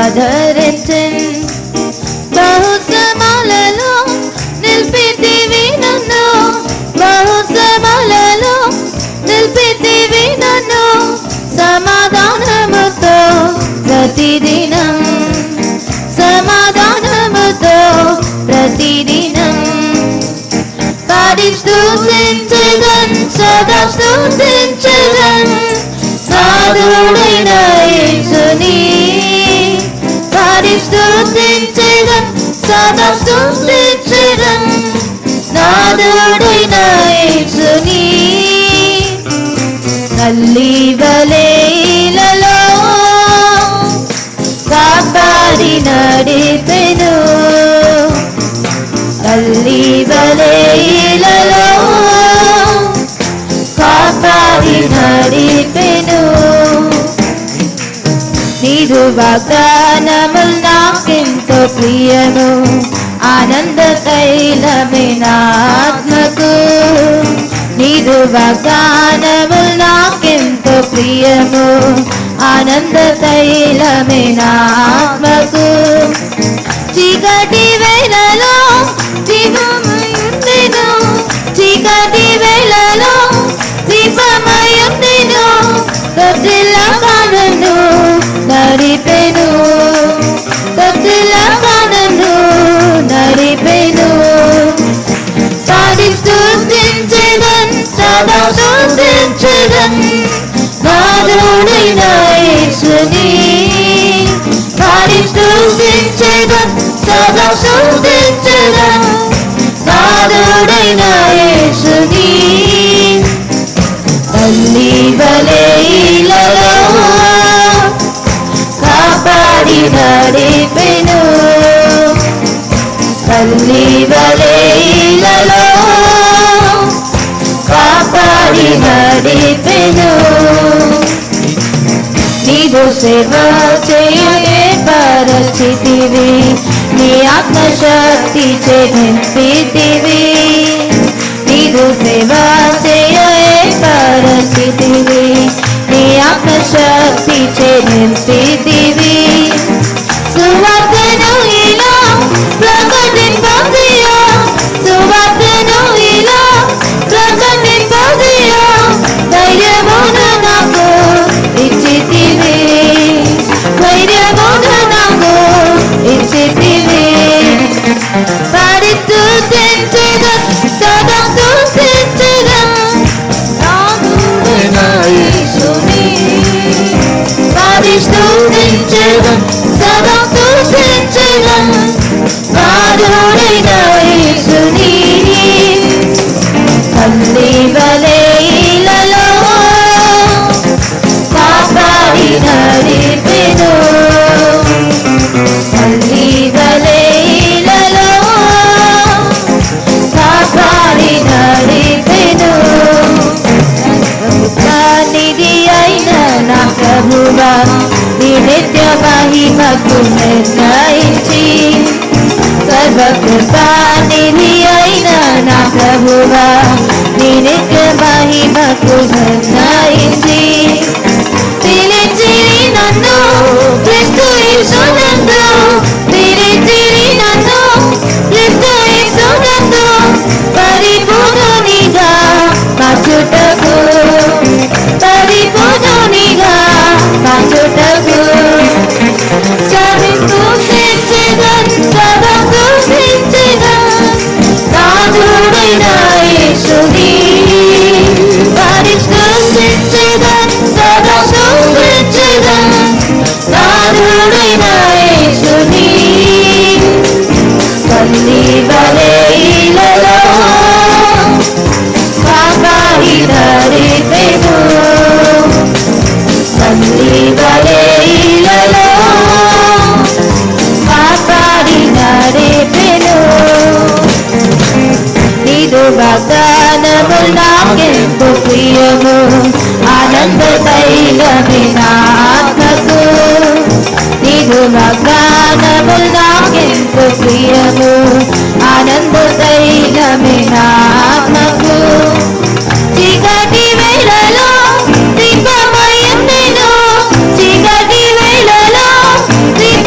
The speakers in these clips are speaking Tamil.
ఆదరించిన్ బహుశ్రమలలో నిలిపితివి నన్ను బహుశ్రమలలో నిలిపితివి నన్ను సమాధానముతో ప్రతిదినం సమాధానముతో ప్రతిదినం పాడి స్తుతించెదన్ సదా స్తుతించెదన్ నాథుడైన యేసుని పాడి స్తుతించెదన్ సదా స్తుతించెదన్ నాథుడైన యేసుని తల్లి వలె ఇలలో కాపాడి నడిపెను తల్లి వలె ఇలలో కాపాడి నడిపెను నీదు వాగ్దానములు నాకెంతో ప్రియము ఆనంద తైలమే నా ఆత్మకు నీదు వాగ్దానములు నాకెంతో ప్రియము ఆనంద తైలమే నా ఆత్మకు చీకటి వేళలో దీపమయుండెను చీకటి వేళలో దీపమయుండెను తొట్టిల్లగా నన్ను నడిపెను తొట్టిల్లగా నన్ను నడిపెను పాడి స్తుతించెదన్ సదా స్తుతించెదన్ నాథుడైన యేసుని పాడి స్తుతించెదన్ సదా స్తుతించెదన్ నాథుడైన యేసుని తల్లి వలె ఇలలో కాపాడి నడిపెను తల్లి వలె ఇలలో కాపాడి నడిపెను నీదు సేవ చేయే పరిస్థితివి నీ ఆత్మశక్తి నింపితివి నీదు సేవ చేయే పరిస్థితివి నీ ఆత్మశక్తి నింపితివి సువార్తను ఇలా ప్రకటింపజేయ సువార్తను ఇలా ప్రకటింపజేయ ధైర్యమును నాకు ఇచ్చితివి ధైర్యమును నాకు ఇచ్చితివి పాడి స్తుతించెదన్ సదా స్తుతించెదన్ నాథుడైన యేసుని పాడి స్తుతించెదన్ సదా స్తుతించెదన్ నాథుడైన యేసుని తల్లి వలె ఇలలో కాపాడి నడిపెను తల్లి వలె ఇలలో కాపాడి నడిపెను నిధి అయిన నా ప్రభువా నీ నిత్య మహిమకు నిర్ణయించి సర్వకృపానిధి అయిన నా ప్రభువా నీ నిత్య మహిమకు నిర్ణయించి పిలిచిరి నన్ను క్రీస్తు యేసునందు పిలిచిరి నన్ను క్రీస్తు యేసునందు పరిపూర్ణునిగా మార్చుటకు పరిపూర్ణునిగా మార్చుటకు స్తుతించెదన్ సదా స్తుతించెదన్ నాథుడైన యేసుని పాడి స్తుతించెదన్ సదా స్తుతించెదన్ నాథుడైన యేసుని తల్లి వలె ఇలలో కాపాడి నడిపెను తల్లి వలె ఇలలో కాపాడి నడిపెను నీదు వాగ్దానములు నాకెంతో ప్రియము ఆనంద తైలమే నా ఆత్మకు నీదు వాగ్దానములు నాకెంతో ప్రియము ఆనంద తైలమే నా ఆత్మకు చీకటి వేళలో దీపమయుండెను చీకటి వేళలో దీప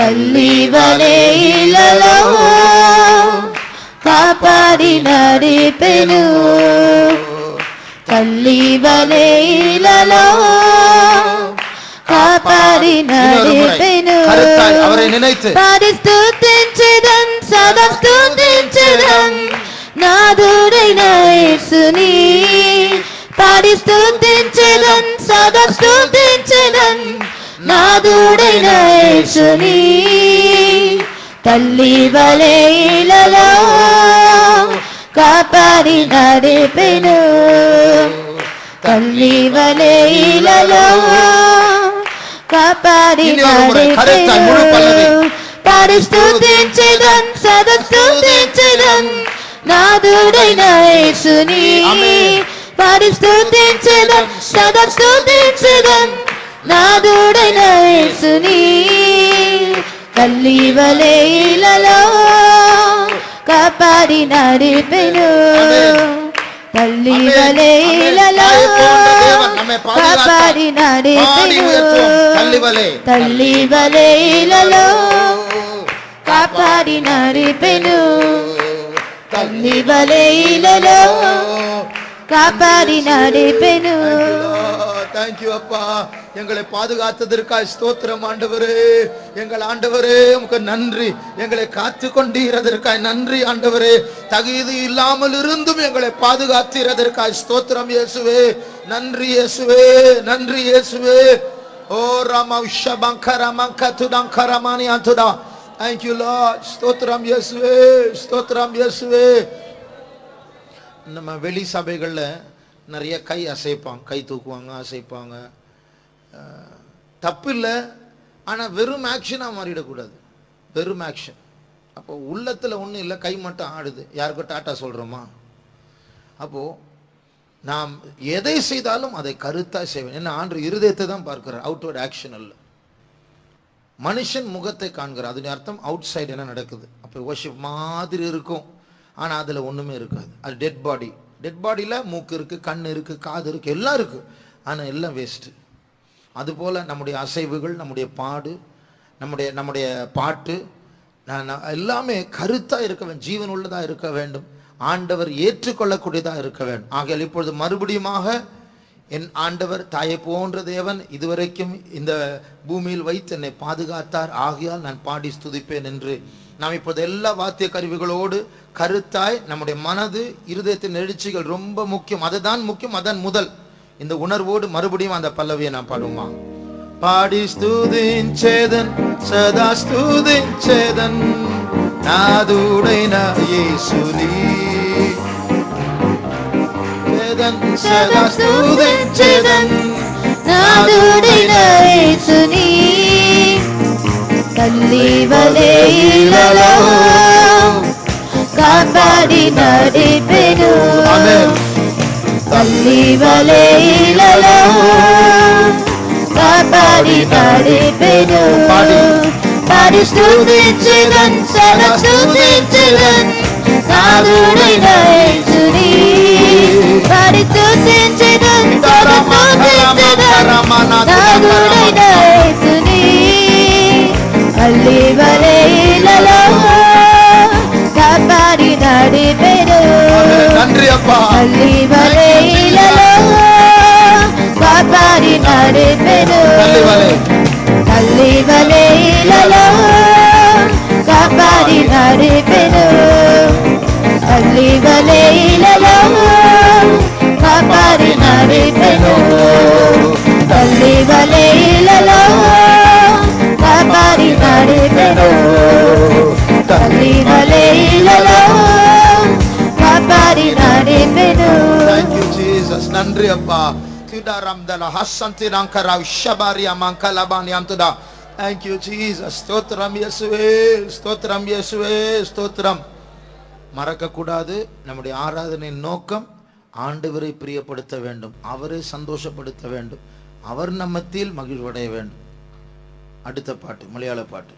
తల్లి వలె ఇలలో కాపాడి నడిపెను తల్లి వలె ఇలలో కాపాడి నడిపెను அவரை நினைத்து పాడి స్తుతించెదన్ సదా స్తుతించెదన్ నాదుడైన యేసుని పాడి స్తుతించెదన్ సదా స్తుతించెదన్ నాదుడైన యేసుని తల్లి వలె ఇలలో కాపాడి నడిపెను తల్లి వలె ఇలలో కాపాడి నడిపెను పాడి స్తుతించెదన్ సదా స్తుతించెదన్ నాదుడైన యేసుని పాడి స్తుతించెదన్ సదా స్తుతించెదన్ నాదుడైన యేసుని తల్లి వలె ఇలలో కాపాడి నడిపెను తల్లి వలె ఇలలో కాపాడి నడిపెను తల్లి వలె ఇలలో కాపాడి నడిపెను తల్లి వలె ఇలలో காப்பாடி நடிப்பெனு. தேங்க் யூ அப்பா, எங்களை பாதுகாத்ததற்காக ஸ்தோத்திரம் ஆண்டவரே. எங்கள் ஆண்டவரே உமக்கு நன்றி, எங்களை காத்து கொண்டீரதற்காக நன்றி ஆண்டவரே. தகுதி இல்லாமல் இருந்தும் எங்களை பாதுகாத்தீரதற்காக ஸ்தோத்திரம் இயேசுவே. நன்றி இயேசுவே, நன்றி இயேசுவே. ஓ ராமா உஷபங்கரமங்கதுடங்கரமானி அந்துடா. Thank you Lord. ஸ்தோத்திரம் இயேசுவே, ஸ்தோத்திரம் இயேசுவே. நம்ம வெளி சபைகளில் நிறைய கை அசைப்பாங்க, கை தூக்குவாங்க, அசைப்பாங்க. தப்பு இல்லை, ஆனால் வெறும் ஆக்ஷனாக மாறிடக்கூடாது. வெறும் ஆக்ஷன். அப்போ உள்ளத்தில் ஒன்றும் இல்லை, கை மட்டும் ஆடுது, யாருக்கும் டாட்டா சொல்கிறோமா? அப்போது நாம் எதை செய்தாலும் அதை கருத்தாக செய்வேன். என்ன ஆண்டு இருதயத்தை தான் பார்க்கிறார், அவுட்வர்ட் ஆக்ஷன் அல்ல. மனுஷன் முகத்தை காண்கிறார், அதன் அர்த்தம் அவுட் சைடு என்ன நடக்குது. அப்போ வர்ஷிப் மாதிரி இருக்கும், ஆனால் அதில் ஒன்றுமே இருக்காது. அது டெட் பாடி. டெட் பாடியில் மூக்கு இருக்குது, கண் இருக்குது, காது இருக்குது, எல்லாம் இருக்குது, ஆனால் எல்லாம் வேஸ்ட்டு. அதுபோல் நம்முடைய அசைவுகள், நம்முடைய பாடு, நம்முடைய பாட்டு எல்லாமே கருத்தாக இருக்க வேண்டும், ஜீவன் உள்ளதாக இருக்க வேண்டும், ஆண்டவர் ஏற்றுக்கொள்ளக்கூடியதாக இருக்க வேண்டும். ஆகையால் இப்பொழுது மறுபடியுமாக என் ஆண்டவர் தாயை போன்ற தேவன் இதுவரைக்கும் இந்த பூமியில் வைத்து என்னை பாதுகாத்தார், ஆகையால் நான் பாடி ஸ்துதிப்பேன் என்று நாம் இப்போது எல்லா வாத்திய கருவிகளோடு கருத்தாய் நம்முடைய மனது இருதயத்தின் எழுச்சிகள் ரொம்ப முக்கியம், அதுதான் முக்கியம், அதான் முதல். இந்த உணர்வோடு மறுபடியும் அந்த பல்லவியை நான் பாடுமா. பாடி ஸ்துதிంచెదన్ సదా స్తుతించెదన్ నాదుడైన యేసుని సదా స్తుతించెదన్ నాదుడైన యేసుని తల్లి వలె ఇలలో కాపాడి నడిపెను. తల్లి వలె ఇలలో కాపాడి నడిపెను. పాడి స్తుతించెదన్ సదా స్తుతించెదన్ నాదుడైన యేసుని పాడి స్తుతించెదన్ సదా స్తుతించెదన్ నాదుడైన యేసుని తల్లి వలె ఇలలో కాపాడి నడిపెను. நன்றி அப்பா. తల్లి వలె ఇలలో కాపాడి నడిపెను. తల్లి వలె ఇలలో కాపాడి నడిపెను. తల్లి వలె ఇలలో కాపాడి నడిపెను. తల్లి వలె ఇలలో కాపాడి నడిపెను. తల్లి వలె ఇలలో కాపాడి నడిపెను. Thank you Jesus. நன்றி அப்பா. திடாரம்தல ஹசந்திரங்கரா ஷபாரியா மங்கலபானி அம்துடா. Thank you Jesus. ஸ்தோத்திரம் இயேசுவே, ஸ்தோத்திரம் இயேசுவே, ஸ்தோத்திரம். மறக்க கூடாது, நம்முடைய ஆராதனையின் நோக்கம் ஆண்டவரை பிரியப்படுத்த வேண்டும், அவரை சந்தோஷப்படுத்த வேண்டும், அவர் நம்மத்தில் மகிழ்வடைய வேண்டும். அடுத்த பாட்டு மலையாள பாட்டு.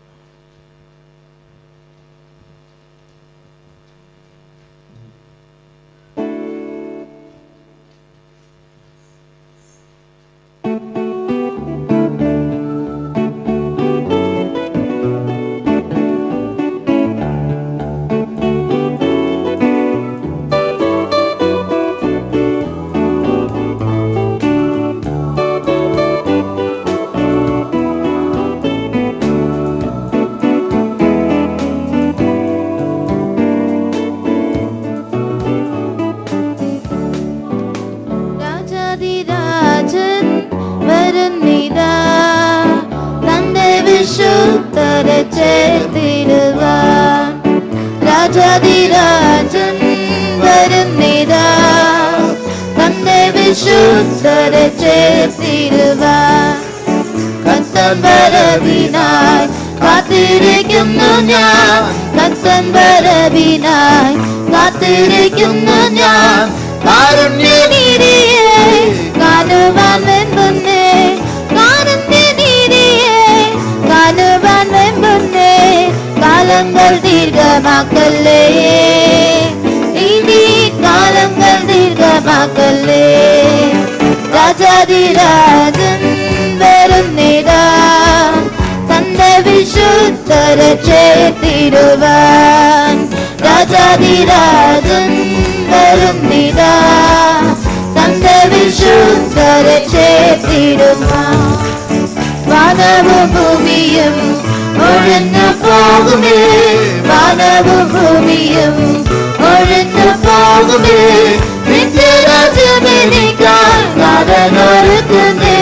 ചേർത്തിടുവാൻ കർത്തൻ വരവിനായി കാത്തിരിക്കുന്നു ഞാൻ, കർത്തൻ വരവിനായി കാത്തിരിക്കുന്നു ഞാൻ. കാരുണ്യനിധിയെ കാണുവാൻ വെമ്പുന്നേ, കാരുണ്യനിധിയെ കാണുവാൻ വെമ്പുന്നേ. കാലങ്ങൾ ദീർഘമാക്കല്ലേ, ഇനി കാലങ്ങൾ ദീർഘമാക്കല്ലേ. രാജാധിരാജൻ വരുന്നിതാ, തന്റെ വിശുദ്ധരെ ചേർത്തിടുവാൻ. രാജാധിരാജൻ വരുന്നിതാ, തന്റെ വിശുദ്ധരെ ചേർത്തിടുവാൻ. വാനവും ഭൂമിയും ഒഴിഞ്ഞു പോകുമേ, വാനവും ഭൂമിയും ഒഴിഞ്ഞു പോകുമേ. നിത്യരാജ്യമെനിക്കായി നാഥനൊരുക്കുന്നേ,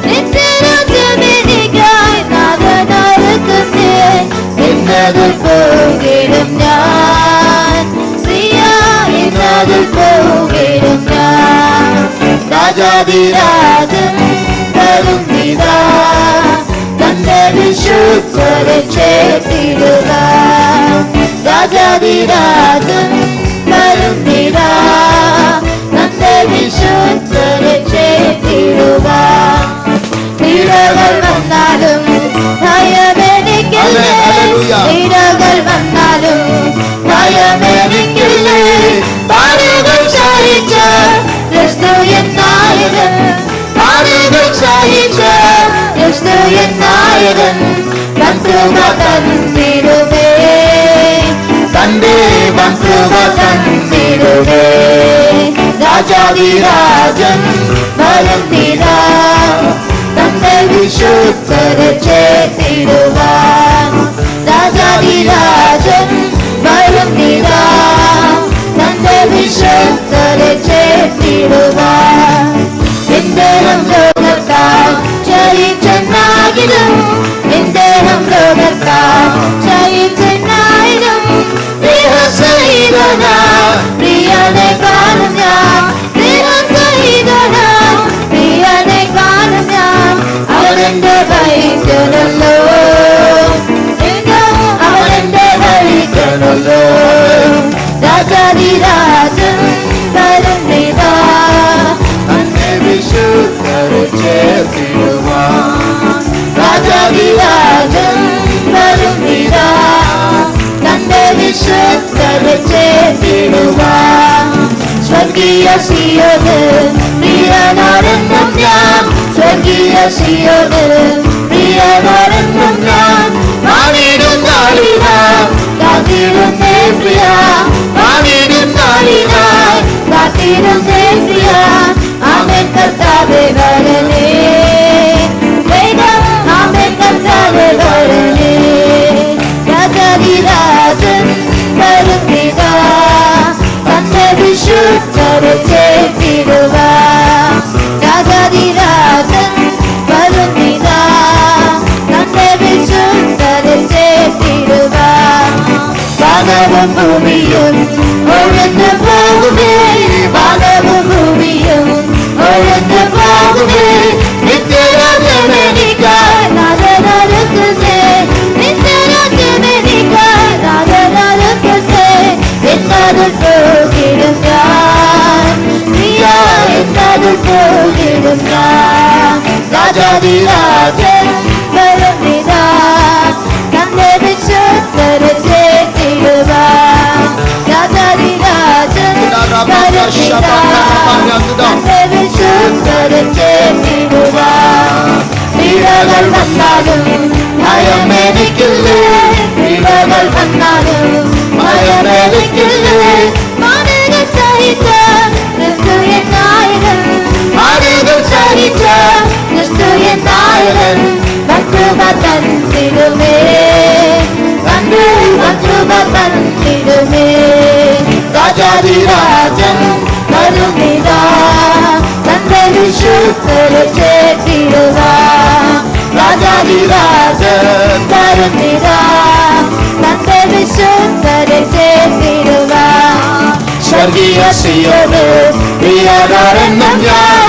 നിത്യരാജ്യമെനിക്കായി നാഥനൊരുക്കുന്നേ. ഇന്നതിൽ പോകിടും ഞാൻ, പ്രിയ ഇന്നതിൽ പോകിടും ഞാൻ. രാജാധിരാജൻ വരുന്നിതാ, തന്റെ വിശുദ്ധരെ ചേർത്തിടുവാൻ. രാജാധിരാജൻ വരുന്നിതാ, തന്റെ വിശുദ്ധരെ ചേർത്തിടുവാൻ. പീഡകൾ വന്നാലും ഭയമെനിക്കില്ലേ, പീഡകൾ വന്നാലും ഭയമെനിക്കില്ലേ. പാടുകൾ സഹിച്ച ക്രിസ്തു എന്നായകൻ, പാടുകൾ സഹിച്ച ക്രിസ്തു എന്നായകൻ. വൻകൃപ തന്നിടുമേ, തന്റെ വൻകൃപ തന്നിടുമേ. രാജാധിരാജൻ വരുന്നിതാ, തന്റെ വിശുദ്ധരെ ചേർത്തിടുവാൻ. രാജാധിരാജൻ വരുന്നിതാ, തന്റെ വിശുദ്ധരെ ചേർത്തിടുവാൻ. നിന്ദേഹം ലോകത്താൽ ജയിച്ചെന്നാകിലും, നിന്ദേഹം ലോകത്താൽ ജയിച്ചെന്നായിരം. പ്രിയസഹിതനാ പ്രിയനെ കാണും ഞാൻ, പ്രിയസഹിതനാ പ്രിയനെ കാണും ഞാൻ. അവനെന്റെ വഴിക്കണല്ലോ, അവനെന്റെ വഴിക്കണല്ലോ. രാജാധിരാജൻ വരുന്നിതാ, തന്റെ വിശുദ്ധരെ ചേർത്തിടുവാൻ. രാജാധിരാജൻ വരുന്നിതാ, തന്റെ വിശുദ്ധരെ ചേർത്തിടുവാൻ. സ്വർഗീയ സിയോന് പ്രിയനോടെന്നും ഞാൻ, സ്വർഗീയ സിയോന് പ്രിയനോടെന്നും ഞാൻ. വാണിടും നാളിനായി കാത്തിരുന്നേ പ്രിയ, വാണിടും നാളിനായി കാത്തിരുന്നേ പ്രിയ. ആമേൻ കർത്താവേ വരണേ, ആമേൻ കർത്താവേ വരണേ. രാജാധിരാജൻ വരുന്നിതാ, തന്റെ വിശുദ്ധരെ ചേർത്തിടുവാൻ. രാജാധിരാജൻ വരുന്നിതാ, തന്റെ വിശുദ്ധരെ ചേർത്തിടുവാൻ. വാനവും ഭൂമിയും ഒഴിഞ്ഞു പോകുമേ, വാനവും ഭൂമിയും ഒഴിഞ്ഞു പോകുമേ. നിത്യരാജ്യമെനിക്കായി നാഥനൊരുക്കുന്നേ, നിത്യരാജ്യമെനിക്കായി നാഥനൊരുക്കുന്നേ. എന്നതിൽ പോകിടും ഞാൻ, പ്രിയ എന്നതിൽ പോകിടും ഞാൻ. രാജാധിരാജൻ വരുന്നിതാ, തന്റെ വിശുദ്ധരെ ചേർത്തിടുവാൻ. രാജാധിരാജൻ വരുന്നിതാ, തന്റെ വിശുദ്ധരെ ചേർത്തിടുവാൻ. പീഡകൾ വന്നാലും ഭയമെനിക്കില്ലേ, പീഡകൾ വന്നാലും ഭയമെനിക്കില്ലേ. പാടുകൾ സഹിച്ച ക്രിസ്തു എന്നായകൻ, പാടുകൾ സഹിച്ച ക്രിസ്തു എന്നായകൻ. വൻകൃപ തന്നിടുമേ, തന്റെ വൻകൃപ തന്നിടുമേ. രാജാധിരാജൻ വരുന്നിതാ, തന്റെ വിശുദ്ധരെ ചേർത്തിടുവാൻ. രാജാധിരാജൻ വരുന്നിതാ, തന്റെ വിശുദ്ധരെ ചേർത്തിടുവാൻ. സ്വർഗീയ സിയോന് പ്രിയനോടെന്നും ഞാൻ,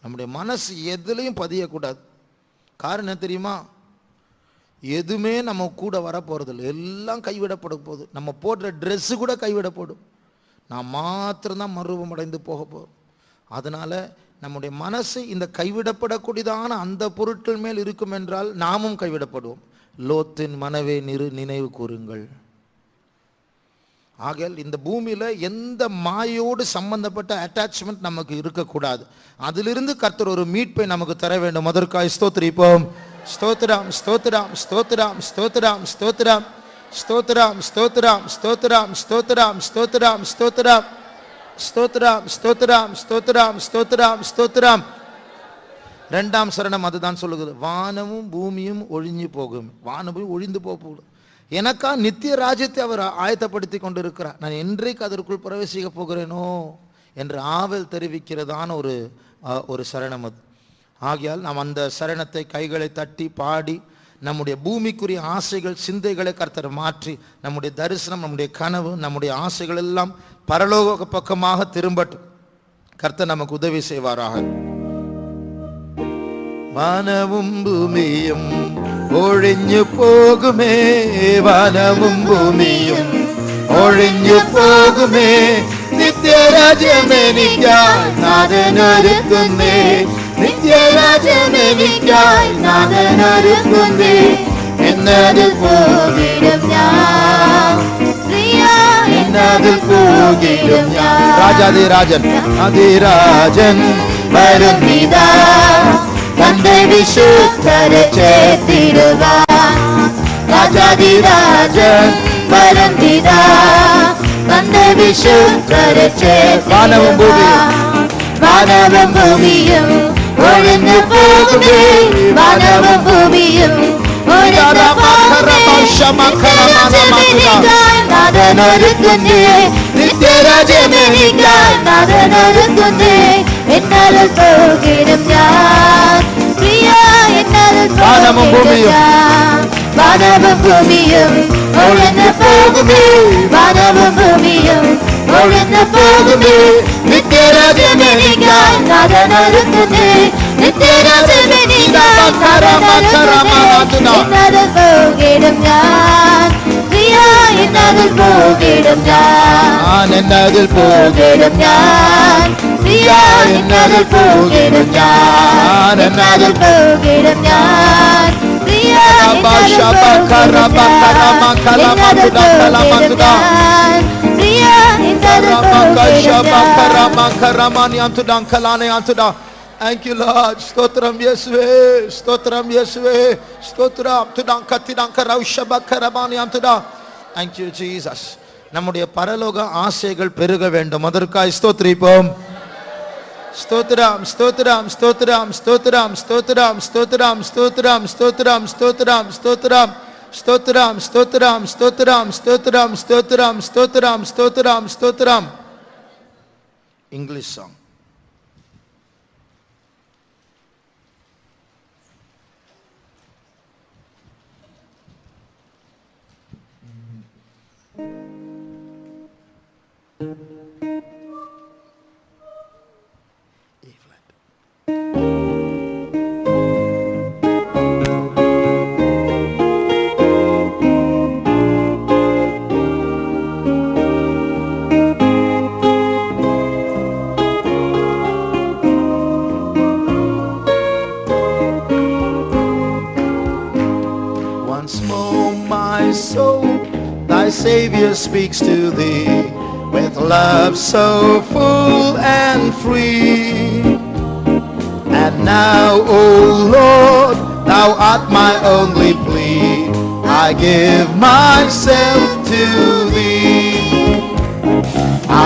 நம்முடைய மனசு எதுலையும் பதியக்கூடாது. காரணம் என்ன தெரியுமா? எதுவுமே நம்ம கூட வர போறதில்லை, எல்லாம் கைவிடப்பட போகுது. நம்ம போடுற ட்ரெஸ்ஸு கூட கைவிடப்படும். நான் மாத்திரம்தான் மறுரூபம் அடைந்து போக போகிறோம். அதனால நம்முடைய மனசு இந்த கைவிடப்படக்கூடியதான அந்த பொருட்கள் மேல் இருக்கும் என்றால் நாமும் கைவிடப்படுவோம். லோத்தின் மனவே நினைவு கூறுங்கள். ஆகையால் இந்த பூமியில எந்த மாயோடு சம்பந்தப்பட்ட அட்டாச்மெண்ட் நமக்கு இருக்கக்கூடாது. அதிலிருந்து கர்த்தர் ஒரு மீட்பை நமக்கு தர வேண்டும். அதற்காக ஸ்தோத்திரிப்போம். ஸ்தோத்திரம் ஸ்தோத்திரம் ஸ்தோத்திரம் ஸ்தோத்திரம் ஸ்தோத்திரம் ஸ்தோத்திரம் ஸ்தோத்திரம் ஸ்தோத்திரம் ஸ்தோத்திரம் ஸ்தோத்திரம் ஸ்தோத்திரம் ஸ்தோத்திரம் ஸ்தோத்திரம் ஸ்தோத்திரம் ஸ்தோத்திரம் ஸ்தோத்திரம். இரண்டாம் சரணம் அதுதான் சொல்லுகிறது. வானமும் பூமியும் ஒழிஞ்சு போகும். வானமும் ஒழிந்து போகும். எனக்கா நித்திய ராஜ்யத்தை அவர் ஆயத்தப்படுத்தி கொண்டிருக்கிறார். நான் என்றைக்கு அதற்குள் பிரவேசிக்க போகிறேனோ என்று ஆவல் தெரிவிக்கிறதான ஒரு சரணம் அது. ஆகையால் நாம் அந்த சரணத்தை கைகளை தட்டி பாடி நம்முடைய பூமிக்குரிய ஆசைகள் சிந்தைகளை கர்த்தர் மாற்றி நம்முடைய தரிசனம், நம்முடைய கனவு, நம்முடைய ஆசைகள் எல்லாம் பரலோக பக்கமாக திரும்பட்டும். கர்த்தர் நமக்கு உதவி செய்வாராக. வானமும் பூமியும் ஒழிஞ்சு போகுமே, வானமும் பூமியும் ஒழிஞ்சு போகுமே, നിത്യരാജ്യമെനിക്കായി നാഥനൊരുക്കുന്നേ, നിത്യരാജ്യമെനിക്കായി നാഥനൊരുക്കുന്നേ, എന്നതിൽ പോകിടും ഞാൻ, എന്നതിൽ പോകിടും ഞാൻ. രാജാതിരാജൻ അതിരാജൻ വരുന്നിതാ, തന്റെ വിശുദ്ധരെ ചേർത്തിടുവാൻ. രാജാതിരാജൻ വരുന്നിതാ, തന്റെ വിശുദ്ധരെ ചേർത്തിടുവാൻ. വാനവും ഭൂമിയും ഒഴിഞ്ഞു പോകുമേ, വാനവും ഭൂമിയും ഒഴിഞ്ഞു പോകുമേ, നാഥനൊരുക്കുന്നേ, നിത്യരാജ്യമെനിക്കായി നാഥനൊരുക്കുന്നേ, എന്നാലും പോകിടും ഞാൻ, പ്രിയ എന്നാലും പോകിടും ഞാൻ. വാനവും ഭൂമിയും ഒഴിഞ്ഞു പോകുമേ, വാനവും ഭൂമിയും ഒഴിഞ്ഞു പോകുമേ, നിത്യരാജ്യമെനിക്കായി നാഥനൊരുക്കുന്നേ, നിത്യരാജ്യമെനിക്കായി നാഥനൊരുക്കുന്നേ, എന്നതിൽ പോകിടും ഞാൻ, പ്രിയ എന്നതിൽ പോകിടും ഞാൻ, എന്നതിൽ പോകിടും ഞാൻ, പ്രിയ എന്നതിൽ പോകിടും ഞാൻ, എന്നതിൽ പോകിടും ഞാൻ, പ്രിയ എന്നതിൽ പോകിടും ഞാൻ, പ്രിയ എന്നതിൽ പോകിടും ഞാൻ. Thank you Lord. Stotram Yeswe, Stotram Yeswe, Stotram Tudankaraushbakarabani Amtuda. Thank you Jesus. நம்முடைய பரலோக ஆசைகள் பெருக வேண்டும். அதற்காக ஸ்தோத்திரிப்போம். ஸ்தோத்திரம் ஸ்தோத்திரம் ஸ்தோத்திரம் ஸ்தோத்திரம் ஸ்தோத்திரம் ஸ்தோத்திரம் ஸ்தோத்திரம் ஸ்தோத்திரம் ஸ்தோத்திரம் ஸ்தோத்திரம் ஸ்தோத்திரம் ஸ்தோத்திரம் ஸ்தோத்திரம் ஸ்தோத்திரம் ஸ்தோத்திரம் ஸ்தோத்திரம் ஸ்தோத்திரம் ஸ்தோத்திரம். English song. Savior speaks to thee with love so full and free. And now, O Lord, thou art my only plea. I give myself to thee.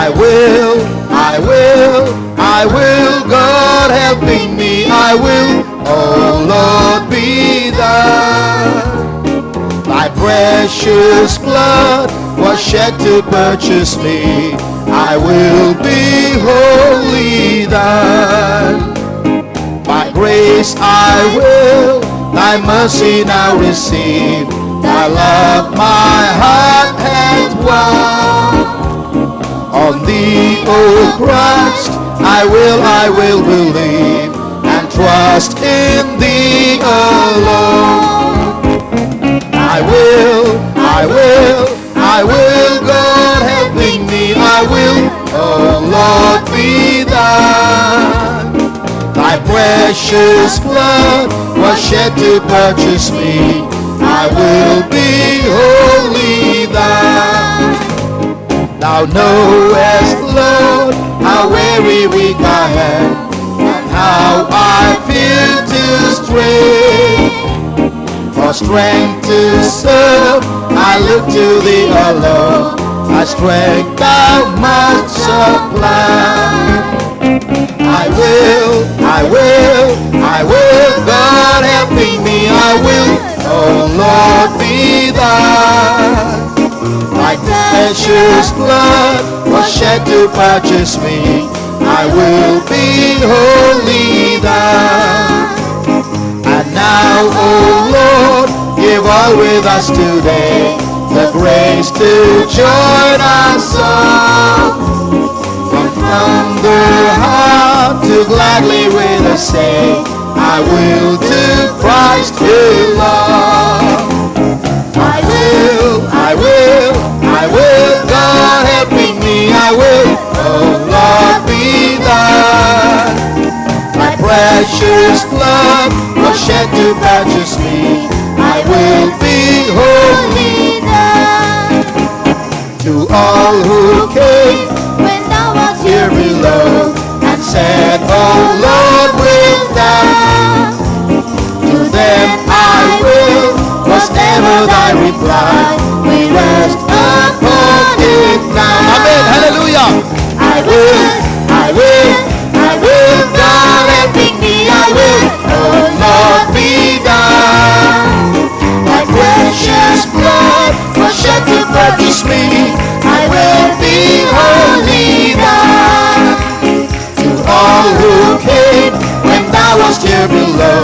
I will, God helping me, I will, O Lord, be thine. Thy precious blood was shed to purchase me. I will be wholly thine. By grace I will thy mercy now receive. Thy love my heart hath won. On thee, O Christ, I will believe. trust in thee alone. I will, God helping me, I will, oh Lord, be thine. Thy precious blood was shed to purchase me, I will be wholly thine. Thou knowest, Lord, how very weak I am, and how I feel to stray. For strength to serve, I look to thee alone, thy strength thou must supply. I will, God helping me, I will, oh Lord, be thine. Thy precious blood was shed to purchase me, I will be wholly thine. And now, O Lord, give all with us today the grace to join our song. From the heart to gladly with us say, I will to Christ belong. I will, God helping me, I will, oh Lord, be thine. My precious blood was shed to purchase me, I will be wholly thine. To all who came when thou wast here below, and said, oh Lord, wilt thou? To them I will, was never thy reply, we rest upon it now. Amen, hallelujah. I will, God helping me, I will, oh Lord, be thine. Thy precious blood was shed to purchase me, I will be wholly thine. To all who came when thou wast here below,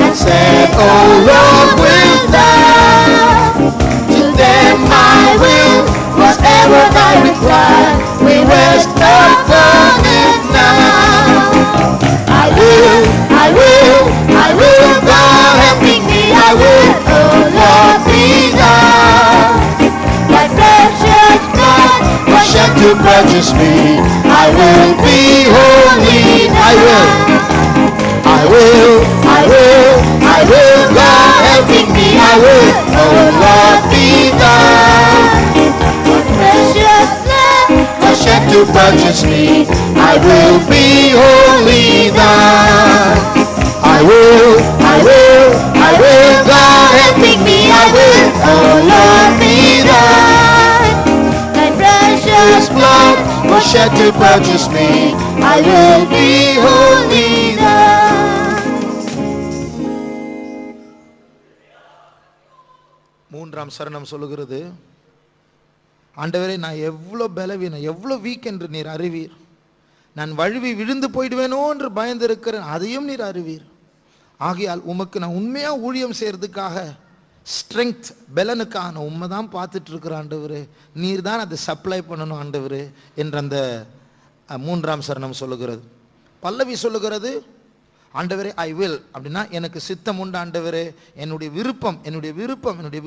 and said, oh Lord, wilt thou? To them I will, was ever thy reply, we rest upon it now. I will, God helping me, I will, oh Lord, be thine. Thy precious blood was shed to purchase me, I will be wholly thine. I will, God helping me, I will, oh Lord, be thine. Thy precious blood was shed to purchase me, I will be wholly thine. I will, God helping me, I will, oh Lord, be thine. Thy precious blood was shed to purchase me, I will be wholly thine. மூன்றாம் சரணம் சொல்லுகிறது, ஆண்டவரே நான் எவ்வளவு பலவீனம், எவ்வளவு வீக் என்று நீர் அறிவீர். நான் வழுவி விழுந்து போயிடுவேனோ என்று பயந்திருக்கிறேன், அதையும் நீர் அறிவீர். ஆகையால் உமக்கு நான் உண்மையா ஊழியம் செய்யறதுக்காக ஸ்ட்ரெங்க் பலனுக்காக நான் உண்மை தான் பார்த்துட்டு இருக்கிற ஆண்டவரே, நீர் தான் அதை சப்ளை பண்ணணும் ஆண்டவரே என்ற அந்த மூன்றாம் சரணம் சொல்லுகிறது. பல்லவி சொல்லுகிறது, ஆண்டவரே ஐ வில், அப்படின்னா எனக்கு சித்தம் உண்டு ஆண்டவரே, என்னுடைய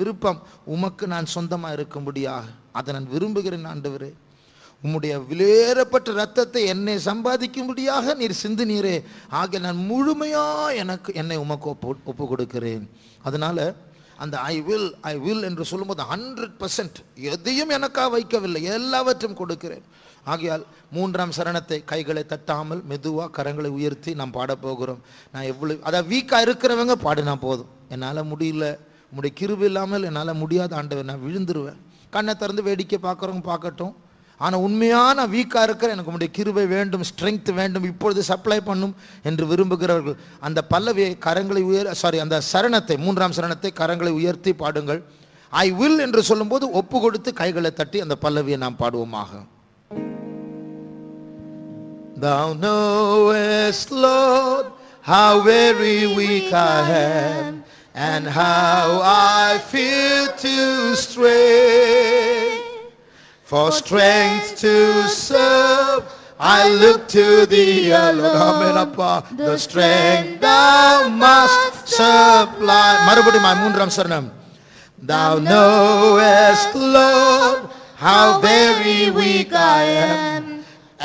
விருப்பம் உமக்கு நான் சொந்தமாக இருக்கும்படியாக அதை நான் விரும்புகிறேன் ஆண்டவரே. உம்முடைய விலையேறப்பட்ட ரத்தத்தை என்னை சம்பாதிக்கும்படியாக நீர் சிந்தினீரே, ஆக நான் முழுமையா என்னை உமக்கு ஒப்பு கொடுக்கிறேன். அதனால அந்த ஐ வில் என்று சொல்லும்போது 100% எதையும் எனக்காக வைக்கவில்லை, எல்லாவற்றையும் கொடுக்கிறேன். ஆகையால் மூன்றாம் சரணத்தை கைகளை தட்டாமல் மெதுவா கரங்களை உயர்த்தி நாம் பாட போகிறோம். நான் எவ்வளவு அதாவது வீக்கா இருக்கிறவங்க பாடினா போதும், என்னால் முடியல, உம்முடைய கிருபை இல்லாமல் என்னால் முடியாத ஆண்டவர், நான் விழுந்துருவேன். கண்ணை திறந்து வேடிக்கை பார்க்குறவங்க பார்க்கட்டும். ஆனால் உண்மையாக நான் வீக்காக இருக்கிறேன், எனக்கு உங்களுடைய கிருபை வேண்டும், ஸ்ட்ரென்த் வேண்டும், இப்பொழுது சப்ளை பண்ணும் என்று விரும்புகிறவர்கள் அந்த பல்லவியை கரங்களை அந்த சரணத்தை, மூன்றாம் சரணத்தை கரங்களை உயர்த்தி பாடுங்கள். ஐ வில் என்று சொல்லும்போது ஒப்பு கொடுத்து கைகளை தட்டி அந்த பல்லவியை நாம் பாடுவோமாக. Thou knowest, Lord, how very weak I am, and how I fear to stray. For strength to serve, I look to thee alone. Amen appa. The strength thou must supply. மறுபடியும் மூன்றாம் சரணம். Thou knowest, Lord, how very weak I am,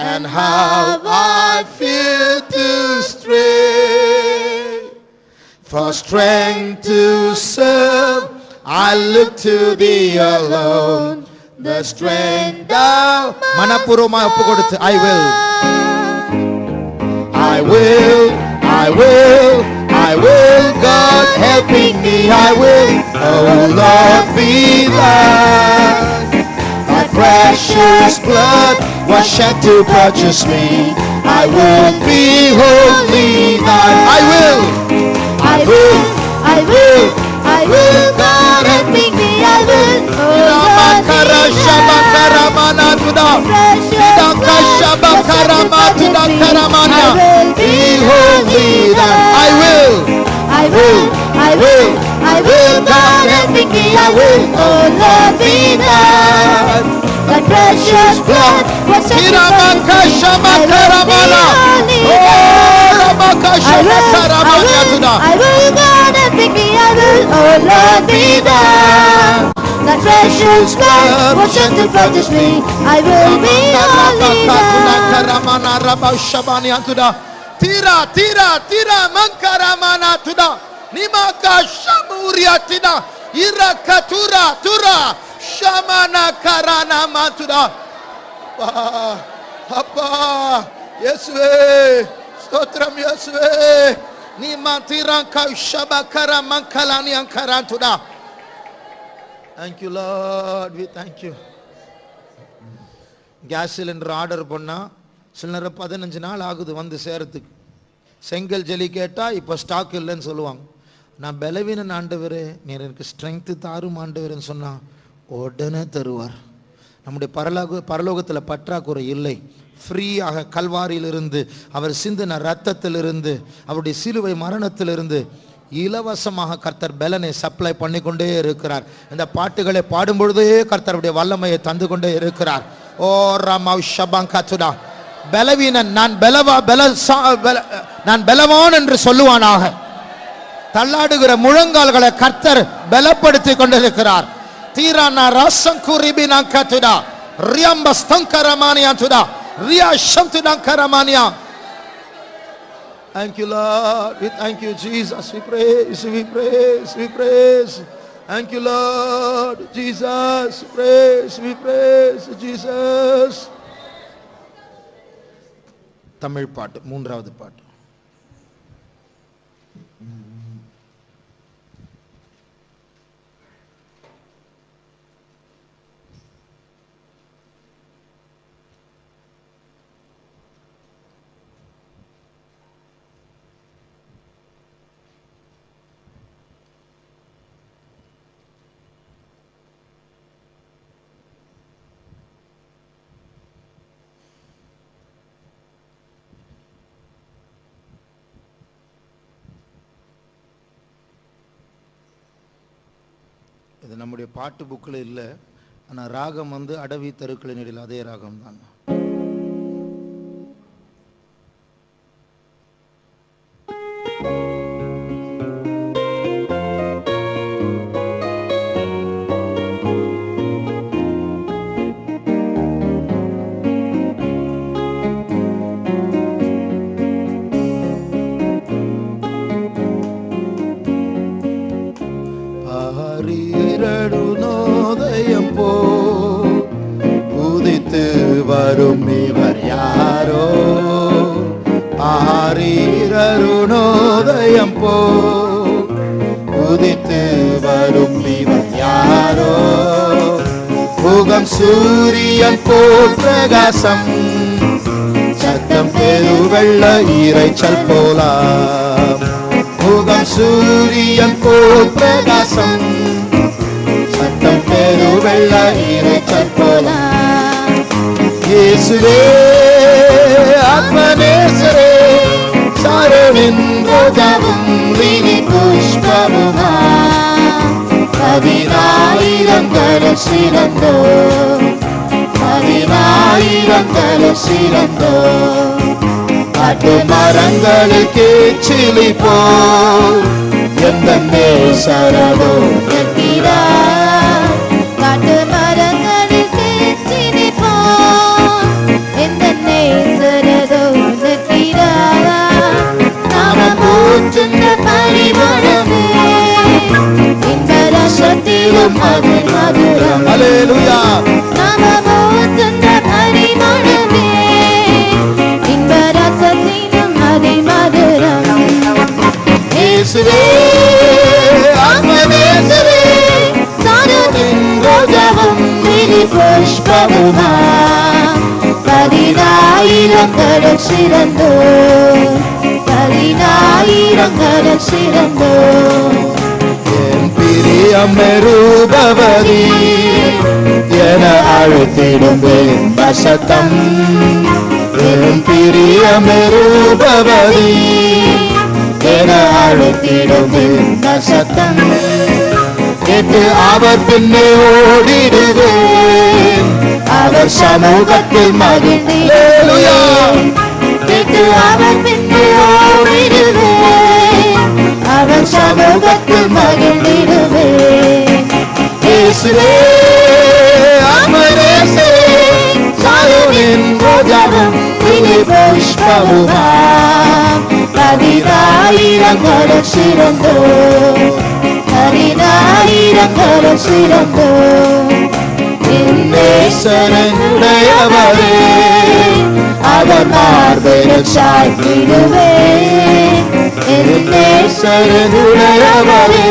and how I feel to stray. For strength to serve, I look to thee alone. The strength thou மனப்பூர்வமா ஒப்பு கொடுத்து I will God helping me. I will, oh Lord, be thine. Thy precious blood was shed to purchase me. I will be wholly thine. I will God helping me. I will, oh Lord, be wholly thine. I will God helping me. I will, oh Lord, be thine. The precious blood was shed to purchase me. I will God helping me. I will, oh Lord, be thine. The precious blood was shed to purchase me. I will be holy thine. Tira mankaramana tuda nimaka shamuria tina irakatura tura shamana karana matuda. Appa Yeswe stotram Yeswe nimatiranka shabakara mankalani ankarantuda. Thank you Lord, we thank you. Gas cylinder order பண்ணா சில நேரம் 15 நாள் ஆகுது வந்து சேரத்துக்கு. செங்கல் ஜெலி கேட்டா இப்ப ஸ்டாக் இல்லைன்னு சொல்லுவாங்க. நான் பலவீனன் ஆண்டவரே, நீர் எனக்கு ஸ்ட்ரெங்க் தாரும் ஆண்டவரேன்னு சொன்னா உடனே தருவார். நம்முடைய பரலோகத்தில் பற்றாக்குறை இல்லை. ஃப்ரீயாக கல்வாரியிலிருந்து அவர் சிந்தின ரத்தத்திலிருந்து அவருடைய சிலுவை மரணத்திலிருந்து இலவசமாக கர்த்தர் பலனை சப்ளை பண்ணி கொண்டே இருக்கிறார். இந்த பாட்டுகளை பாடும் பொழுதே கர்த்தருடைய வல்லமையை தந்து கொண்டே இருக்கிறார். ஓ ராமாவ் ஷபாங்கா பலவீனன் நான் பலவான் என்று சொல்லுவானாக. தள்ளாடுகிற முழங்கால்களை கர்த்தர் பலப்படுத்தி கொண்டிருக்கிறார். தீரானா ராசங்குரிபினா கத்துடா ரியாம்பஸ்தங்கரமானியா துடா Riya ஷம்துடங்கரமானியா. Thank you Lord, we thank you Jesus, we praise. Thank you Lord Jesus, we praise Jesus. Tamil பாட்டு, மூன்றாவது பாட்டு. இது நம்முடைய பாட்டு புக்கில் இல்லை, ஆனால் ராகம் வந்து அடவி தெருக்களின் இடையில் அதே ராகம் தான். வரும் இவர் யாரோ, ஆரீரருணோதயம் போ உதித்து வரும் இவர் யாரோ, முகம் சூரியன் போல் பிரகாசம், சத்தம் பெருவெள்ள இரைச்சல் போலாம், முகம் சூரியன் போல் பிரகாசம், சத்தம் பெருவெள்ள இரைச்சல் போலாம். இயேசுவே ஆத்மநேசரே, சாரோனின் ரோஜாவும் லீலி புஷ்பமுமா, பதினாயிரங்களில் சிறந்தோ, பதினாயிரம் ஆயிரங்களில் சிறந்தோர். காட்டு மரங்களில் கேச்சிலி போல் எந்த நேசரதோ நிற்கிறார். காட்டு மரங்களில் கேச்சிலி போல் எந்த நேசரதோ நிற்கிறார். நாமம் ஊற்றுகின்ற பரிமளமே இன்ப ரசத்திலும் அது மதுரம். அல்லேலூயா. நாமம் ஊற்றுகின்ற பரிமளமே இன்ப ரசத்திலும் அது மதுரம். இயேசுவே ஆத்மநேசரே சாரோனின் ரோஜாவும் திலி புஷ்பமுமாம். 10,000 சிறந்தோர். 10,000 சிறந்தோர். என் பிரியம் ரூபவதி என அழைத்திடும் வசத்தம். என் பிரியம் ரூபவதி என அழைத்திடும் வசத்தம். கேட்டு அவர் பின்னே ஓடிடுவேன். அவர் சமூகத்தில் மகிழ்ந்தேன். கேட்டு அவர் பின்னே ஓடிடுவேன். அவர் சமூகத்தில் மகிழ்ந்திடுவேன். இயேசுவே ஆத்மநேசரே சாரோனின் ரோஜாவும் திலி புஷ்பமுமாம். 10,000 சிறந்தோர். 10,000 சிறந்தோர். என் நேசனுடையவரே அவர் மார்பில் சாய்ந்திடுவேன். என் நேசனுடையவரே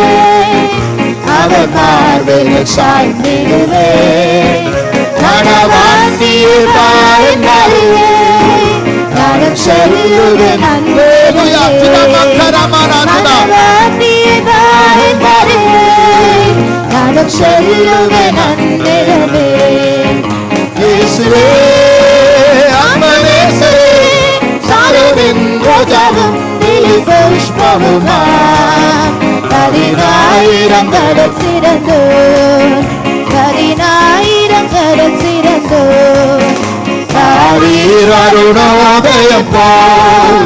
அவர் மார்பில் சாய்ந்திடுவேன். மணவாட்டியே பாருங்கள் நானும் சொல்லுவேன் அல்லேலூயா. மணவாட்டியே பாருங்கள் நானும் சொல்லுவேன் அந்நிலவே. இயேசுவே ஆத்மநேசரே சாரோனின் ரோஜாவும் திலி புஷ்பமுமாம். 10,000 சிறந்தோர். 10,000 சிறந்தோர். அருணோதயம் போல்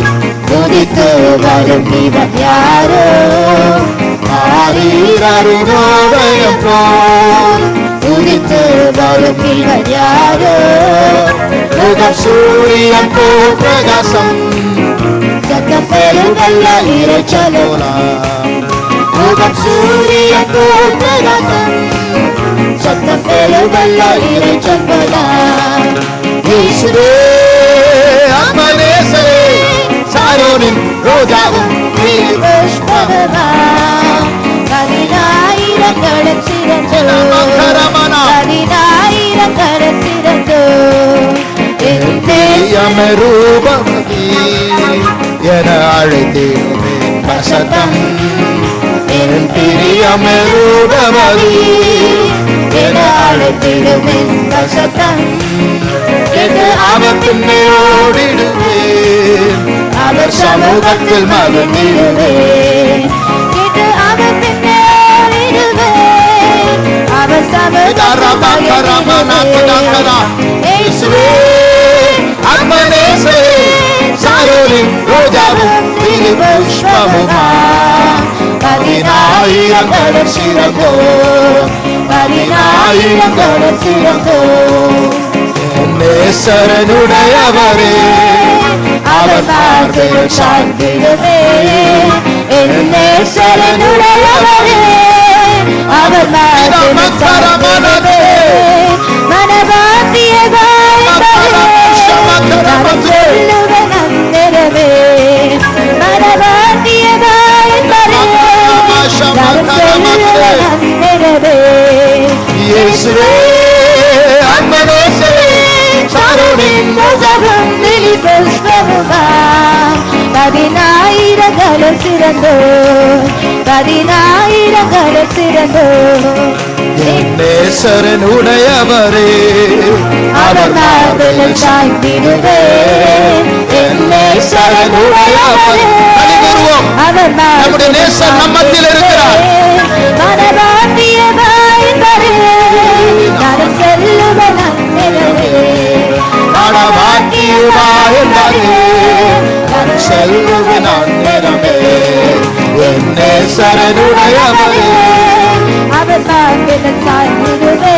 துதித்து வரும் இவன் யாரோ. அருணோதயம் போல் துதித்து வரும் இவன் யாரோ. முகம் சூரியன் போல் பிரகாசம் சத்தம் பெருவல்ல இறைச்சலோலாம். முகம் சூரியன் போல் பிரகாசம் சத்தம் பெருவல்ல இறைச்சலோலாம். இயேசுவே ஆத்மநேசரே சாரோனின் ரோஜாவும் திலி புஷ்பமுமாம். 10,000 சிறந்தோர். 10,000 சிறந்தோர். என் பிரியம் ரூபவதி என அழைத்திடுவேன் வசத்தம். என் பிரியம் ரூபவதி என அழைத்திடுவேன் வசத்தம். கேட்டு அவர் பின்னே ஓடிடுவேன். அவர் சமூகத்தில் மகிழ்ந்திடுவேன். கேட்டு அவர் பின்னே ஓடிடுவேன். அவர் சமூகத்தில் இயேசுவே ஆத்மநேசரே சாரோனின் ரோஜாவும் திலி புஷ்பமுமாம். 10,000 சிறந்தோர். 10,000 சிறந்தோர். என் நேசனுடையவரே அவர் பார்வையில் சாய்ந்திடுவேன். என் நேசனுடையவரே அவர் பார்வையில் சாய்ந்திடுவேன். மனவாட்டியதாய் நான் சொல்லுவேன் அந்நிலவே. மனவாட்டியதாய் நான் சொல்லுவேன் அந்நிலவே. இயேசுவே ஆத்மநேசரே சாரோனின் ரோஜாவும் திலி புஷ்பமுமாம். 10,000 சிறந்தோர். 10,000 சிறந்தோர். என் நேசனுடையவரே அவர் மார்பில் சாய்ந்திடுவேன். என் நேசனுடையவரே அவர் நம்முடைய நேசர் நம்மத்தில் இருக்கிறார். மனவாட்டியதாய் நான் சொல்லுவேன் அந்நிலவே. வாயந்தாரே நான் செல்லுவேன் அந்நேரமே என்னே சரணுடையவரே அவர் பார்வையில் சாய்ந்திடுவே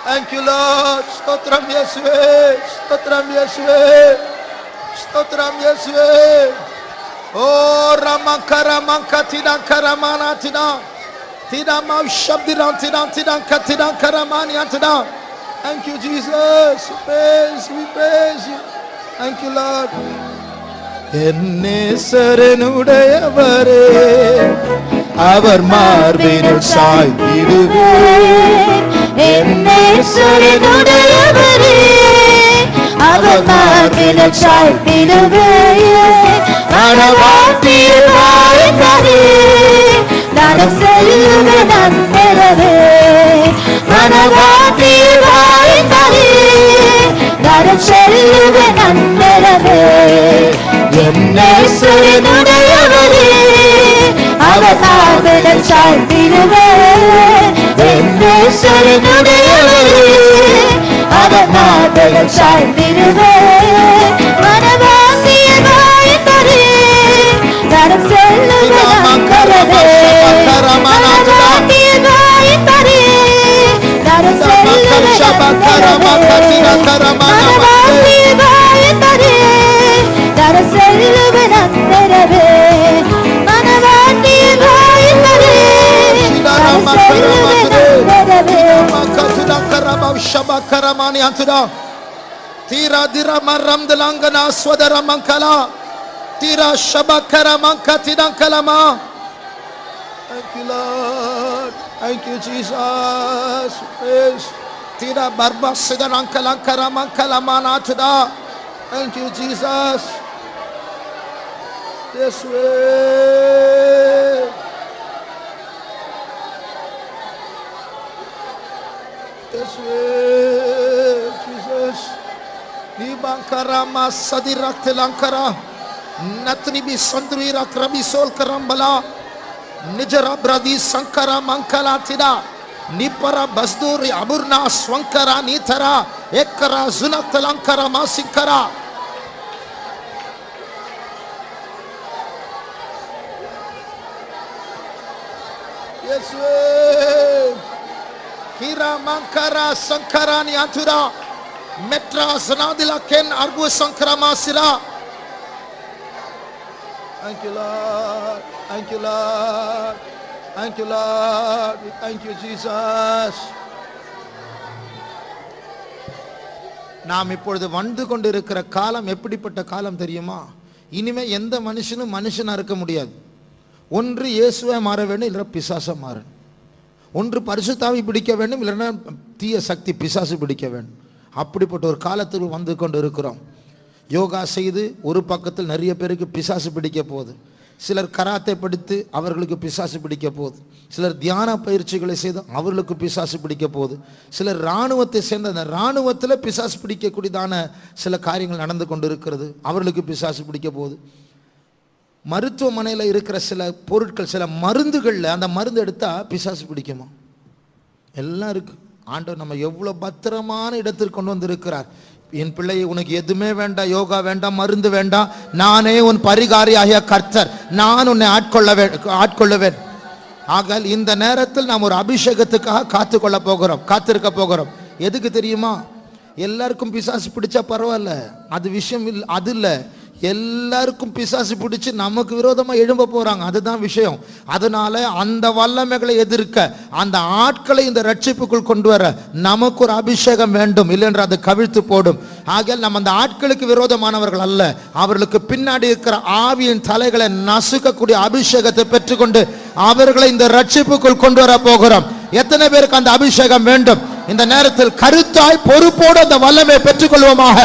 Thank you, Lord. Stotram Yeswe, Stotram Yeswe, Stotram Yeswe. Oh, Ramakaramanka Tidan Karamana Tidan. Tidan Mavshabdiran Tidan Tidan Katidan Karamani Tidan. Thank you, Jesus. We praise you. Thank you, Lord. என்னே சரணுடையவரே அவர் மார்பினில் சாய்ந்திடுவே என்னே சரணுடையவரே அவர் மார்பினில் சாய்ந்திடுவே மனவாட்டிய வாய்ந்தரே நான் செல்லுவேன் அந்நேரமே மனவாட்டிய வாய்ந்தரே நான் செல்லுவேன் அந்நேரமே என்னே சரணுடையவரே அவர் மார்பினில் சாய்ந்திடுவே என்னே சரணுடையவரே அவர் மார்பினில் சாய்ந்திடுவே மனவாட்டிய வாய்ந்தரே நான் செல்லுவேன் அந்நேரமே மனவாட்டிய வாய்ந்தரே நான் செல்லுவேன் அந்நேரமே மனவாட்டிய வாய்ந்தரே நான் செல்லுவேன் அந்நேரமே மனவாட்டிய வாய்ந்தரே நான் செல்லுவேன் அந்நேரமே Tira dira maram delangana swadara mankala tira shabakara mankatidan kalama. Thank you, Lord. Thank you, Jesus. Praise. Tira barba sidan kalankara mankala manatuda. Thank you, Jesus. This way. This way, Jesus. Nibankarama sadirak telankara natni bi sandvira krabi sol karambala nijara bradi sankara mankala tida nipara basduri aburna swankara nitara ekkara zunat telankara masinkara. Yes Hira mankara sankara ni antura Metra Zanadila Ken Argu Sankrama Sira. Thank you, Lord. Thank you, Lord. Thank you, Lord. Thank you, Jesus. நாம் இப்பொழுது வந்து கொண்டிருக்கிற காலம் எப்படிப்பட்ட காலம் தெரியுமா? இனிமே எந்த மனுஷனும் மனுஷனா இருக்க முடியாது. ஒன்று இயேசுவை மாற வேண்டும், இல்ல பிசாசா மாறணும். ஒன்று பரிசுத்தாவி பிடிக்க வேண்டும், இல்லைன்னா தீய சக்தி பிசாசு பிடிக்க வேண்டும். அப்படிப்பட்ட ஒரு காலத்தில் வந்து கொண்டு இருக்கிறோம். யோகா செய்து ஒரு பக்கத்தில் நிறைய பேருக்கு பிசாசு பிடிக்க போகுது. சிலர் கராத்தே படித்து அவர்களுக்கு பிசாசு பிடிக்க போகுது. சிலர் தியான பயிற்சிகளை செய்து அவர்களுக்கு பிசாசு பிடிக்க போகுது. சிலர் இராணுவத்தை சேர்ந்த அந்த இராணுவத்தில் பிசாசு பிடிக்கக்கூடியதான சில காரியங்கள் நடந்து கொண்டு இருக்கிறது, அவர்களுக்கு பிசாசு பிடிக்க போகுது. மருத்துவமனையில் இருக்கிற சில பொருட்கள், சில மருந்துகளில் அந்த மருந்து எடுத்தால் பிசாசு பிடிக்குமா? எல்லாம் இருக்கு. ஆண்டவர் நம்ம எவ்வளோ பத்திரமான இடத்திற்கு கொண்டு வந்திருக்கிறார். என் பிள்ளை, உனக்கு எதுவுமே வேண்டாம், யோகா வேண்டாம், மருந்து வேண்டாம், நானே உன் பரிகாரியாகிய கர்த்தர், நான் உன்னை ஆட்கொள்ளுவேன். ஆக இந்த நேரத்தில் நாம் ஒரு அபிஷேகத்துக்காக காத்திருக்க போகிறோம். எதுக்கு தெரியுமா? எல்லாருக்கும் பிசாசு பிடிச்சா பரவாயில்ல, அது விஷயம் இல்லை. அது இல்லை, எல்லாருக்கும் பிசாசு பிடிச்சு நமக்கு விரோதமா எழும்ப போறாங்க. அதுதான் விஷயம். அதனால அந்த வல்லமைகளை எதிர்க்க, அந்த ஆட்களை இந்த ரட்சிப்புக்குள் கொண்டு வர நமக்கு ஒரு அபிஷேகம் வேண்டும், இல்லைன்ற அது கவிழ்த்து போடும். ஆகையால் நம்ம அந்த ஆட்களுக்கு விரோதமானவர்கள் அல்ல, அவர்களுக்கு பின்னாடி இருக்கிற ஆவியின் தலைகளை நசுக்கக்கூடிய அபிஷேகத்தை பெற்றுக்கொண்டு அவர்களை இந்த ரட்சிப்புக்குள் கொண்டு வர போகிறோம். எத்தனை பேருக்கு அந்த அபிஷேகம் வேண்டும்? இந்த நேரத்தில் கருத்தாய் பொறுப்போடு அந்த வல்லமையை பெற்றுக்கொள்வோமாக.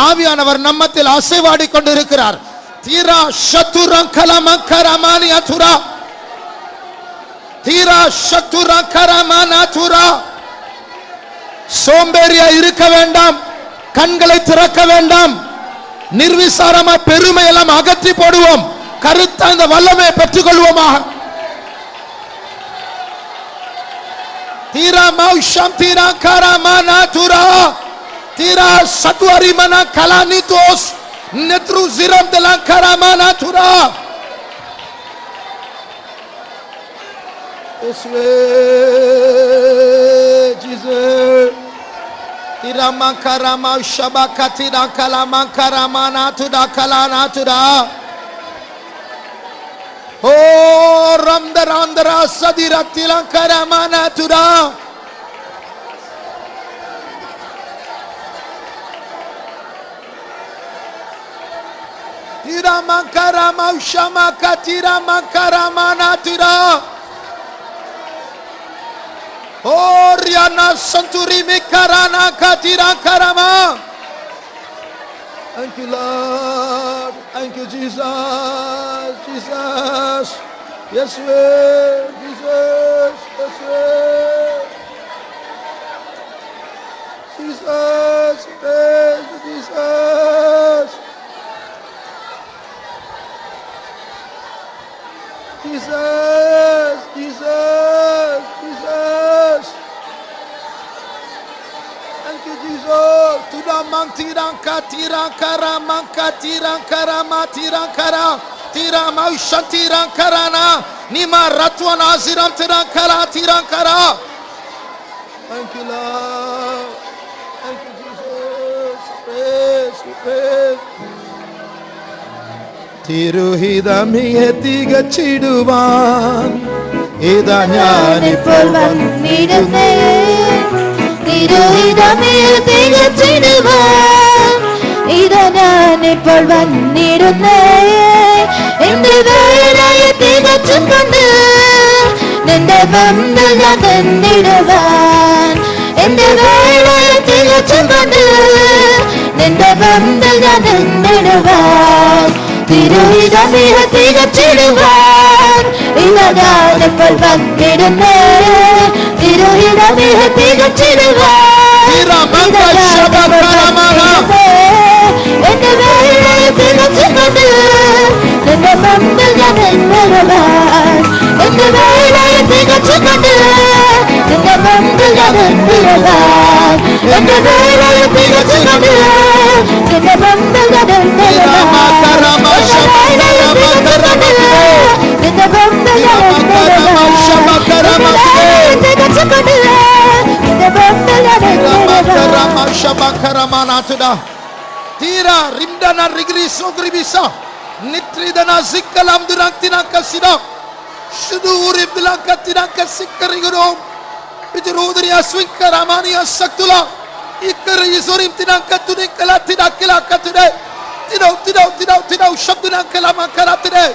ஆவியானவர் நம்மத்தில் அசைவாடி கொண்டிருக்கிறார். தீரா சத்துரங்கலமக்கரமானி அதுரா, தீரா சத்துரங்கரமானதுரா. சோம்பேறியா இருக்க வேண்டாம், கண்களை திறக்க வேண்டாம், நிர்விசாரமா பெருமை எல்லாம் அகற்றி போடுவோம். கருத்தா இந்த வல்லமையை பெற்றுக்கொள்வோமாக. தீரா மௌஷம் தீரா கரமானதுரா, tira satwari mana kalanitos netru ziram delan karamana tura. Jesus tira makarama shabaka tira kalama karamana tura kalana tura. Oh ramdarandra sadira tira karamana tura. Tira makarama shamaka tira makarama natira. Oh riana santuri mikarana katira karama. Thank you Lord, thank you Jesus, Jesus, yes Lord, Jesus, yes Lord, Jesus, yes Jesus. Jesus, Jesus, Jesus. Thank you, Jesus. Tira mantira katira kara mankatira kara matira kara tira maushatira karana nima ratwana ziram tira kara tira kara. Thank you, Lord. Thank you, Jesus. Praise, praise. തിരുഹിതമിയെ തികച്ചിടുവാൻ ഇതാ ഞാനിപ്പോൾ വന്നിടുന്നേ. തിരുഹിതമിയെ തികച്ചിടുവാൻ ഇതാ ഞാനിപ്പോൾ വന്നിടുന്നേ. എന്റെ വേലയെ തികച്ചുകൊണ്ട് നിന്റെ പന്തൽ ഞാൻ തന്നിടുവാൻ. എന്റെ വേലയെ തികച്ചുകൊണ്ട് നിന്റെ പന്തൽ ഞാൻ തന്നിടുവാൻ. തിരുഹിതമിയെ തികച്ചിടുവാൻ ഇതാ ഞാനിപ്പോൾ വന്നിടുന്നേ. തിരുഹിതമിയെ തികച്ചിടുവാൻ എന്റെ വേലയെ തികച്ചുകൊണ്ട് നിന്റെ പന്തൽ ഞാൻ തന്നിടുവാൻ. എന്റെ വേലയെ തികച്ചുകൊണ്ട് നിന്റെ പന്തൽ ഞാൻ തന്നിടുവാൻ. എന്റെ വേലയെ തികച്ചുകൊണ്ട് നിന്റെ പന്തൽ ഞാൻ തന്നിടുവാൻ. Tira rimdana rigri sogribisa nitridana zikkalam duraktina kasida shuduri bilakatina kasikkariguro bijrudriya swinkaramaniya saktula ikkar isorim tinakatune kalatina kilakatune tidau shabduna kalama karatune.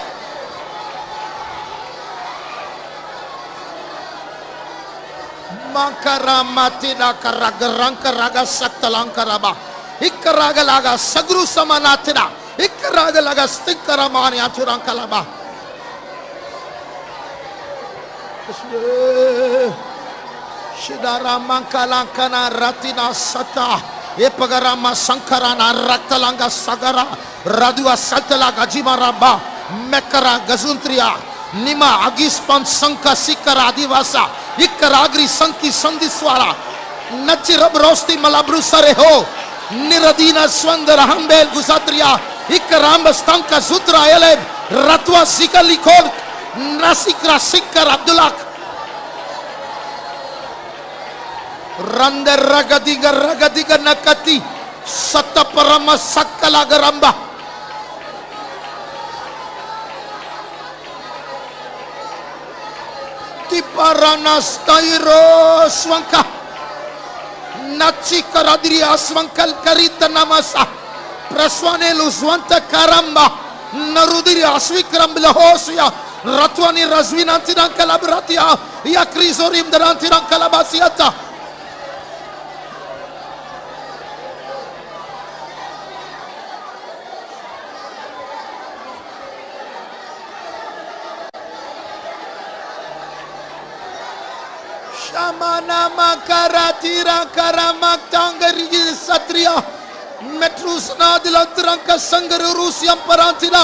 Makaramatina karagaranga raga saktalankaraba ikkaragalaga sagru samanatina ikkaragalaga stinkaramani aturankalaba. Shidara mankalankana ratina sata epagarama sankarana raktalanga sagara radua saltalaga jimaramba mekara gazuntriya nima agispan sanka sikara adivasa ikkaragri sanki sandiswala nachi rab rosti malabru sare ho niradina swandar hambel gusatriya ikkaramba stanka sutra ele ratwa sikalikor nasikra sikkar abdulak randar ragadiga nakati sataparama sakkalagaramba Tiparana stairo swanka Nachi karadria swankal karita namasa Praswanelu swanta karamba Narudiri asvikram bilahosia Ratwani razwina tiran kalabratia Ya krizorim daran tiran kalabasiata Shamana makaratira karamak tangari satria Metrusna dilatranka sangaru rusiam parantila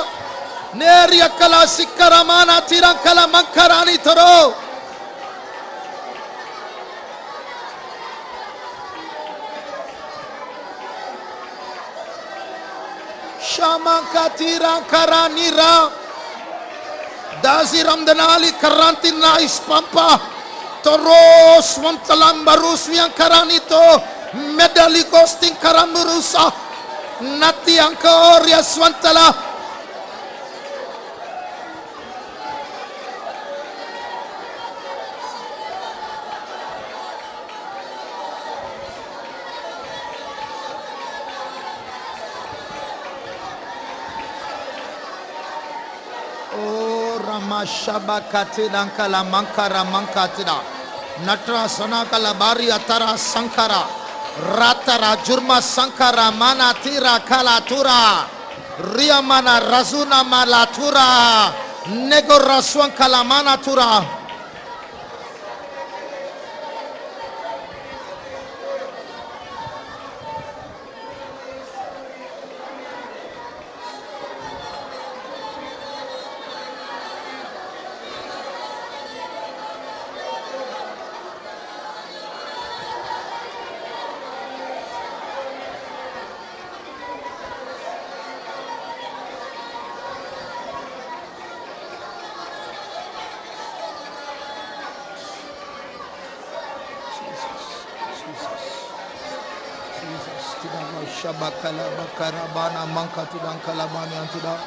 Neria kala sikaramana tiran kala makarani taro Shamanka tiran karanira Daziram danali karantina ispampa Toros wantalam barus yang karanito medali costing karamurusa nati angkor ya swantala Ramashabakatina kala mankara mankatida Natra sanakala bari atara sankara Ratara jurma sankara mana tira kalatura Riamana razuna malatura Nego raswan kalamana tura Shabakala bakarabana mankatidang kalabani antida.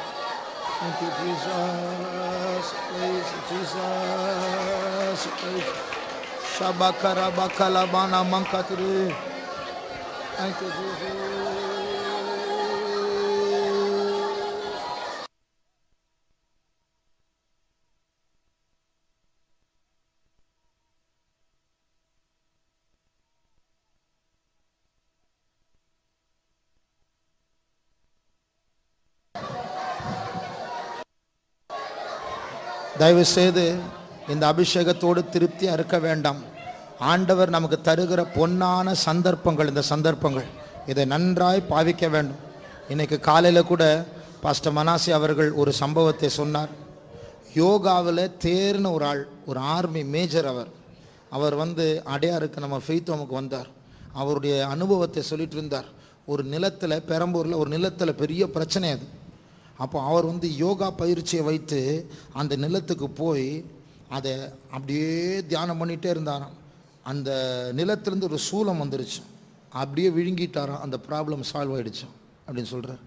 Thank you, Jesus. Praise Jesus. Praise. Shabakara bakalabana mankatidi. Thank you, Jesus. தயவு செய்து இந்த அபிஷேகத்தோடு திருப்தியா இருக்க வேண்டாம். ஆண்டவர் நமக்கு தருகிற பொன்னான சந்தர்ப்பங்கள், இந்த சந்தர்ப்பங்கள் இதை நன்றாய் பாவிக்க வேண்டும். இன்னைக்கு காலையில் கூட பாஸ்டர் மனாசி அவர்கள் ஒரு சம்பவத்தை சொன்னார். யோகாவில் தேர்ன ஒரு ஆள், ஒரு ஆர்மி மேஜர். அவர் அடையாருக்கு நம்ம ஃபெய்த்தோமுக்கு வந்தார். அவருடைய அனுபவத்தை சொல்லிட்டு இருந்தார். ஒரு நிலத்தில், பெரம்பூரில் ஒரு நிலத்தில் பெரிய பிரச்சனை அது. அப்போ அவர் யோகா பயிற்சியை வைத்து அந்த நிலத்துக்கு போய் அதை அப்படியே தியானம் பண்ணிகிட்டே இருந்தாராம். அந்த நிலத்திலேருந்து ஒரு சூலம் வந்துருச்சு, அப்படியே விழுங்கிட்டாராம். அந்த ப்ராப்ளம் சால்வ் ஆகிடுச்சு அப்படின்னு சொல்கிறார்.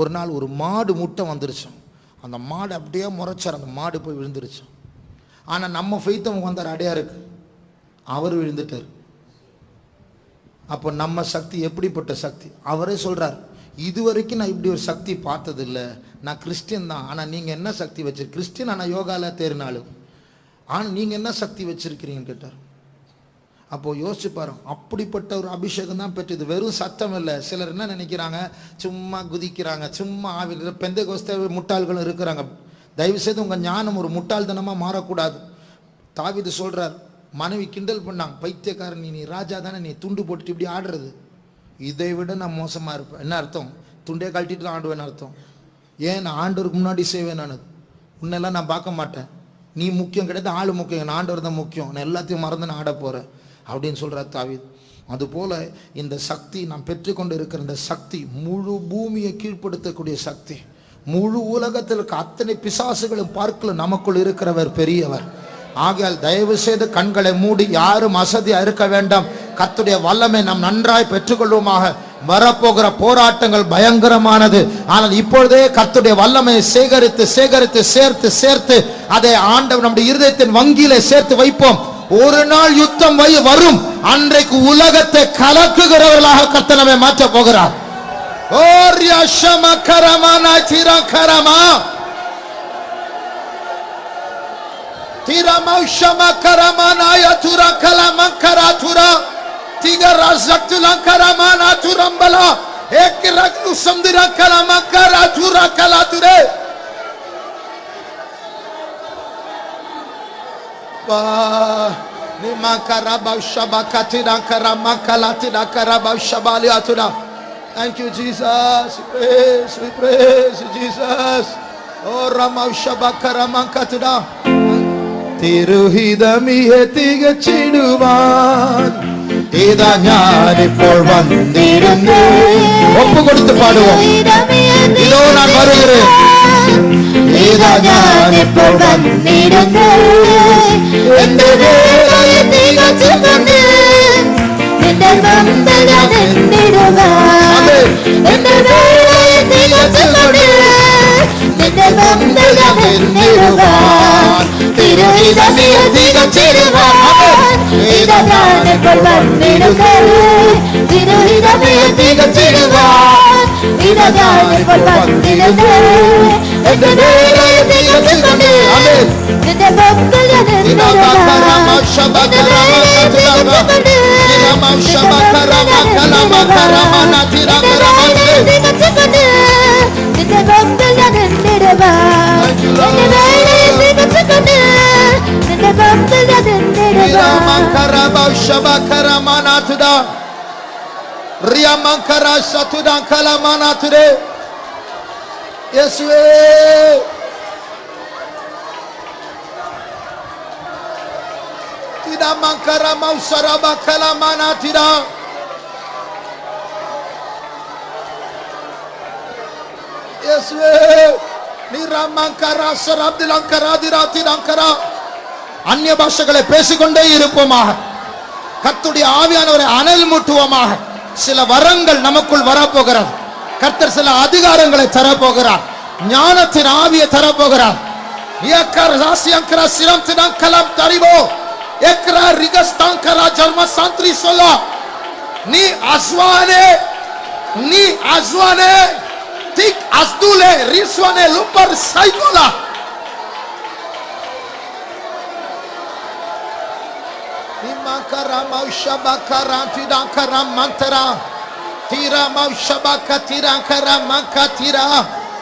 ஒரு நாள் ஒரு மாடு முட்டை வந்துருச்சு. அந்த மாடு அப்படியே முறைச்சார், அந்த மாடு போய் விழுந்துருச்சு. ஆனால் நம்ம ஃபெய்த்தவங்க வந்தார் அடையாருக்கு, அவர் விழுந்துட்டார். அப்போ நம்ம சக்தி எப்படிப்பட்ட சக்தி? அவரே சொல்கிறார், இதுவரைக்கும் நான் இப்படி ஒரு சக்தி பார்த்ததில்லை. நான் கிறிஸ்டின் தான், ஆனால் நீங்கள் என்ன சக்தி வச்சிருக்க? கிறிஸ்டின் ஆனால் யோகாவில் தேர்னாலும், ஆனால் நீங்கள் என்ன சக்தி வச்சிருக்கிறீங்கன்னு கேட்டார். அப்போது யோசிச்சு பாருங்க, அப்படிப்பட்ட ஒரு அபிஷேகம் தான் பெற்றது. வெறும் சத்தம் இல்லை. சிலர் என்ன நினைக்கிறாங்க, சும்மா குதிக்கிறாங்க, சும்மா ஆவில். பெந்தேகோஸ்தே முட்டாள்களும் இருக்கிறாங்க. தயவுசெய்து உங்கள் ஞானம் ஒரு முட்டாள்தனமாக மாறக்கூடாது. தாவீது சொல்கிறார், மனைவி கிண்டல் பண்ணாங்க, பைத்தியக்காரன் நீ ராஜா தானே, நீ துண்டு போட்டுட்டு இப்படி ஆடுறது, இதை விட நான் மோசமாக இருப்பேன். என்ன அர்த்தம்? துண்டே கழட்டிட்டு தான் ஆடுவேன்னு அர்த்தம். ஏன்? நான் ஆண்டவருக்கு முன்னாடி செய்வேன். நான் உன்னெல்லாம் நான் பார்க்க மாட்டேன். நீ முக்கியம் கிடையாது, ஆள் முக்கியம், நான் ஆண்டவர் தான் முக்கியம். நான் எல்லாத்தையும் மறந்து நான் ஆட போகிறேன் அப்படின்னு சொல்கிறார் தாவீது. அதுபோல் இந்த சக்தி நாம் பெற்றுக்கொண்டு இருக்கிற இந்த சக்தி முழு பூமியை கீழ்ப்படுத்தக்கூடிய சக்தி. முழு உலகத்தில் இருக்க அத்தனை பிசாசுகளும் பார்க்கல நமக்குள் இருக்கிறவர் பெரியவர். ஆகையால் தயவு செய்து கண்களை மூடி யாரும் அசதியா இருக்க வேண்டாம். கர்த்தருடைய வல்லமை நாம் நன்றாய் பெற்றுக்கொள்வோமாக. வரப்போகிற போராட்டங்கள் பயங்கரமானது. ஆனால் இப்பொழுதே கர்த்தருடைய வல்லமையை சேகரித்து சேகரித்து சேர்த்து சேர்த்து அதை ஆண்டவர் நம்முடைய இருதயத்தின் வங்கியிலே சேர்த்து வைப்போம். ஒரு நாள் யுத்தம் வரும், அன்றைக்கு உலகத்தை கலக்குகிறவர்களாக கர்த்தர் நம்மை மாற்ற போகிறார். ஓரியா ஷம கரமானா திரா கரமா திரமா ஷம கரமானா யதுரா கலமா கராதுரா திகரா ஜக்துலா கரமானா துரம்பலா ஏக்ரக்லு சம்திரா கலமா கராதுரா கலாதுரே ba ni makaraba shabakatira karama kalatira karaba shabali atuna. Thank you, Jesus. We praise you, Jesus. Oh rama shabakarama katira തിരുഹിതമിയെ തികച്ചിടുവാൻ ഇതാ ഞാനിപ്പോൾ വന്നിരുന്നു. ഒപ്പുകൊടുത്ത് പാടുவோம். இதோ நான் வருகிறேன். ഇതാ ഞാനിപ്പോൾ വന്നിരുന്നു. എന്റെ വേലയെ തികച്ചുകൊണ്ട് നിന്റെ മുമ്പിൽ ഞാൻ നിന്നിടുവാൻ. എന്റെ വേലയെ തികച്ചുകൊണ്ട് നിന്റെ മുമ്പിൽ ഞാൻ നിന്നിടുവാൻ. തിരുഹിതമിയെ തികച്ചിടുവാൻ ഇതാ ഞാനിപ്പോൾ വന്നിരുന്നു. തിരുഹിതമിയെ തികച്ചിടുവാൻ ഇതാ ഞാനിപ്പോൾ വന്നിരുന്നു. എന്റെ വേലയെ തികച്ചുകൊണ്ട് നിന്റെ മുമ്പിൽ ഞാൻ നിന്നിടുവാൻ. Tida mankara mausara bakala mana tida. Yeswe nira mankara sarabdilankara diratilankara. அந்நிய பாஷைகளை பேசிக்கொண்டே இருப்போமாக. கர்த்தருடைய ஆவியானவரை அனல் மூட்டுவோமாக. சில வரங்கள் நமக்குள் வரப்போகிறது. கர்த்தர் சில அதிகாரங்களை தரப்போகிறார். ஞானத்தின் ஆவியை தரப்போகிறார். ஏக்கர் ராசியங்கரா சிரம் தினம் கலம் தரிவோ ekra rigastankara jarma santri sola ni azwane tik asdule riswane lupar saikola imakara maushabakara tidankara mantara tira maushabaka tirankara mankatira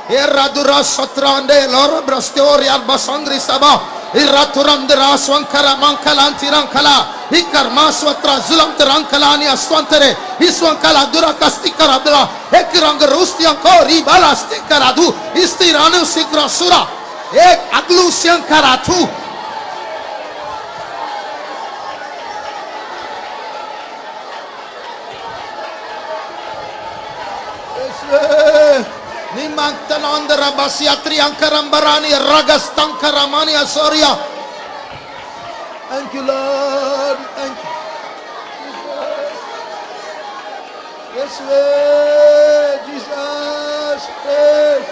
eradura satrande lor brastori albasandri saba irraturandra swankara mankalantirangkala ikarmaswatra zulamtrankalani aswantere iswankala durakastikara dura ekirang rustiankori balastikaradu istiranu sigra sura ek aglusiankaratu Nimangtanandra basiatri ankarambarani ragastankaramani asoria. Thank you, Lord. Thank you. Yes, Jesus. Praise.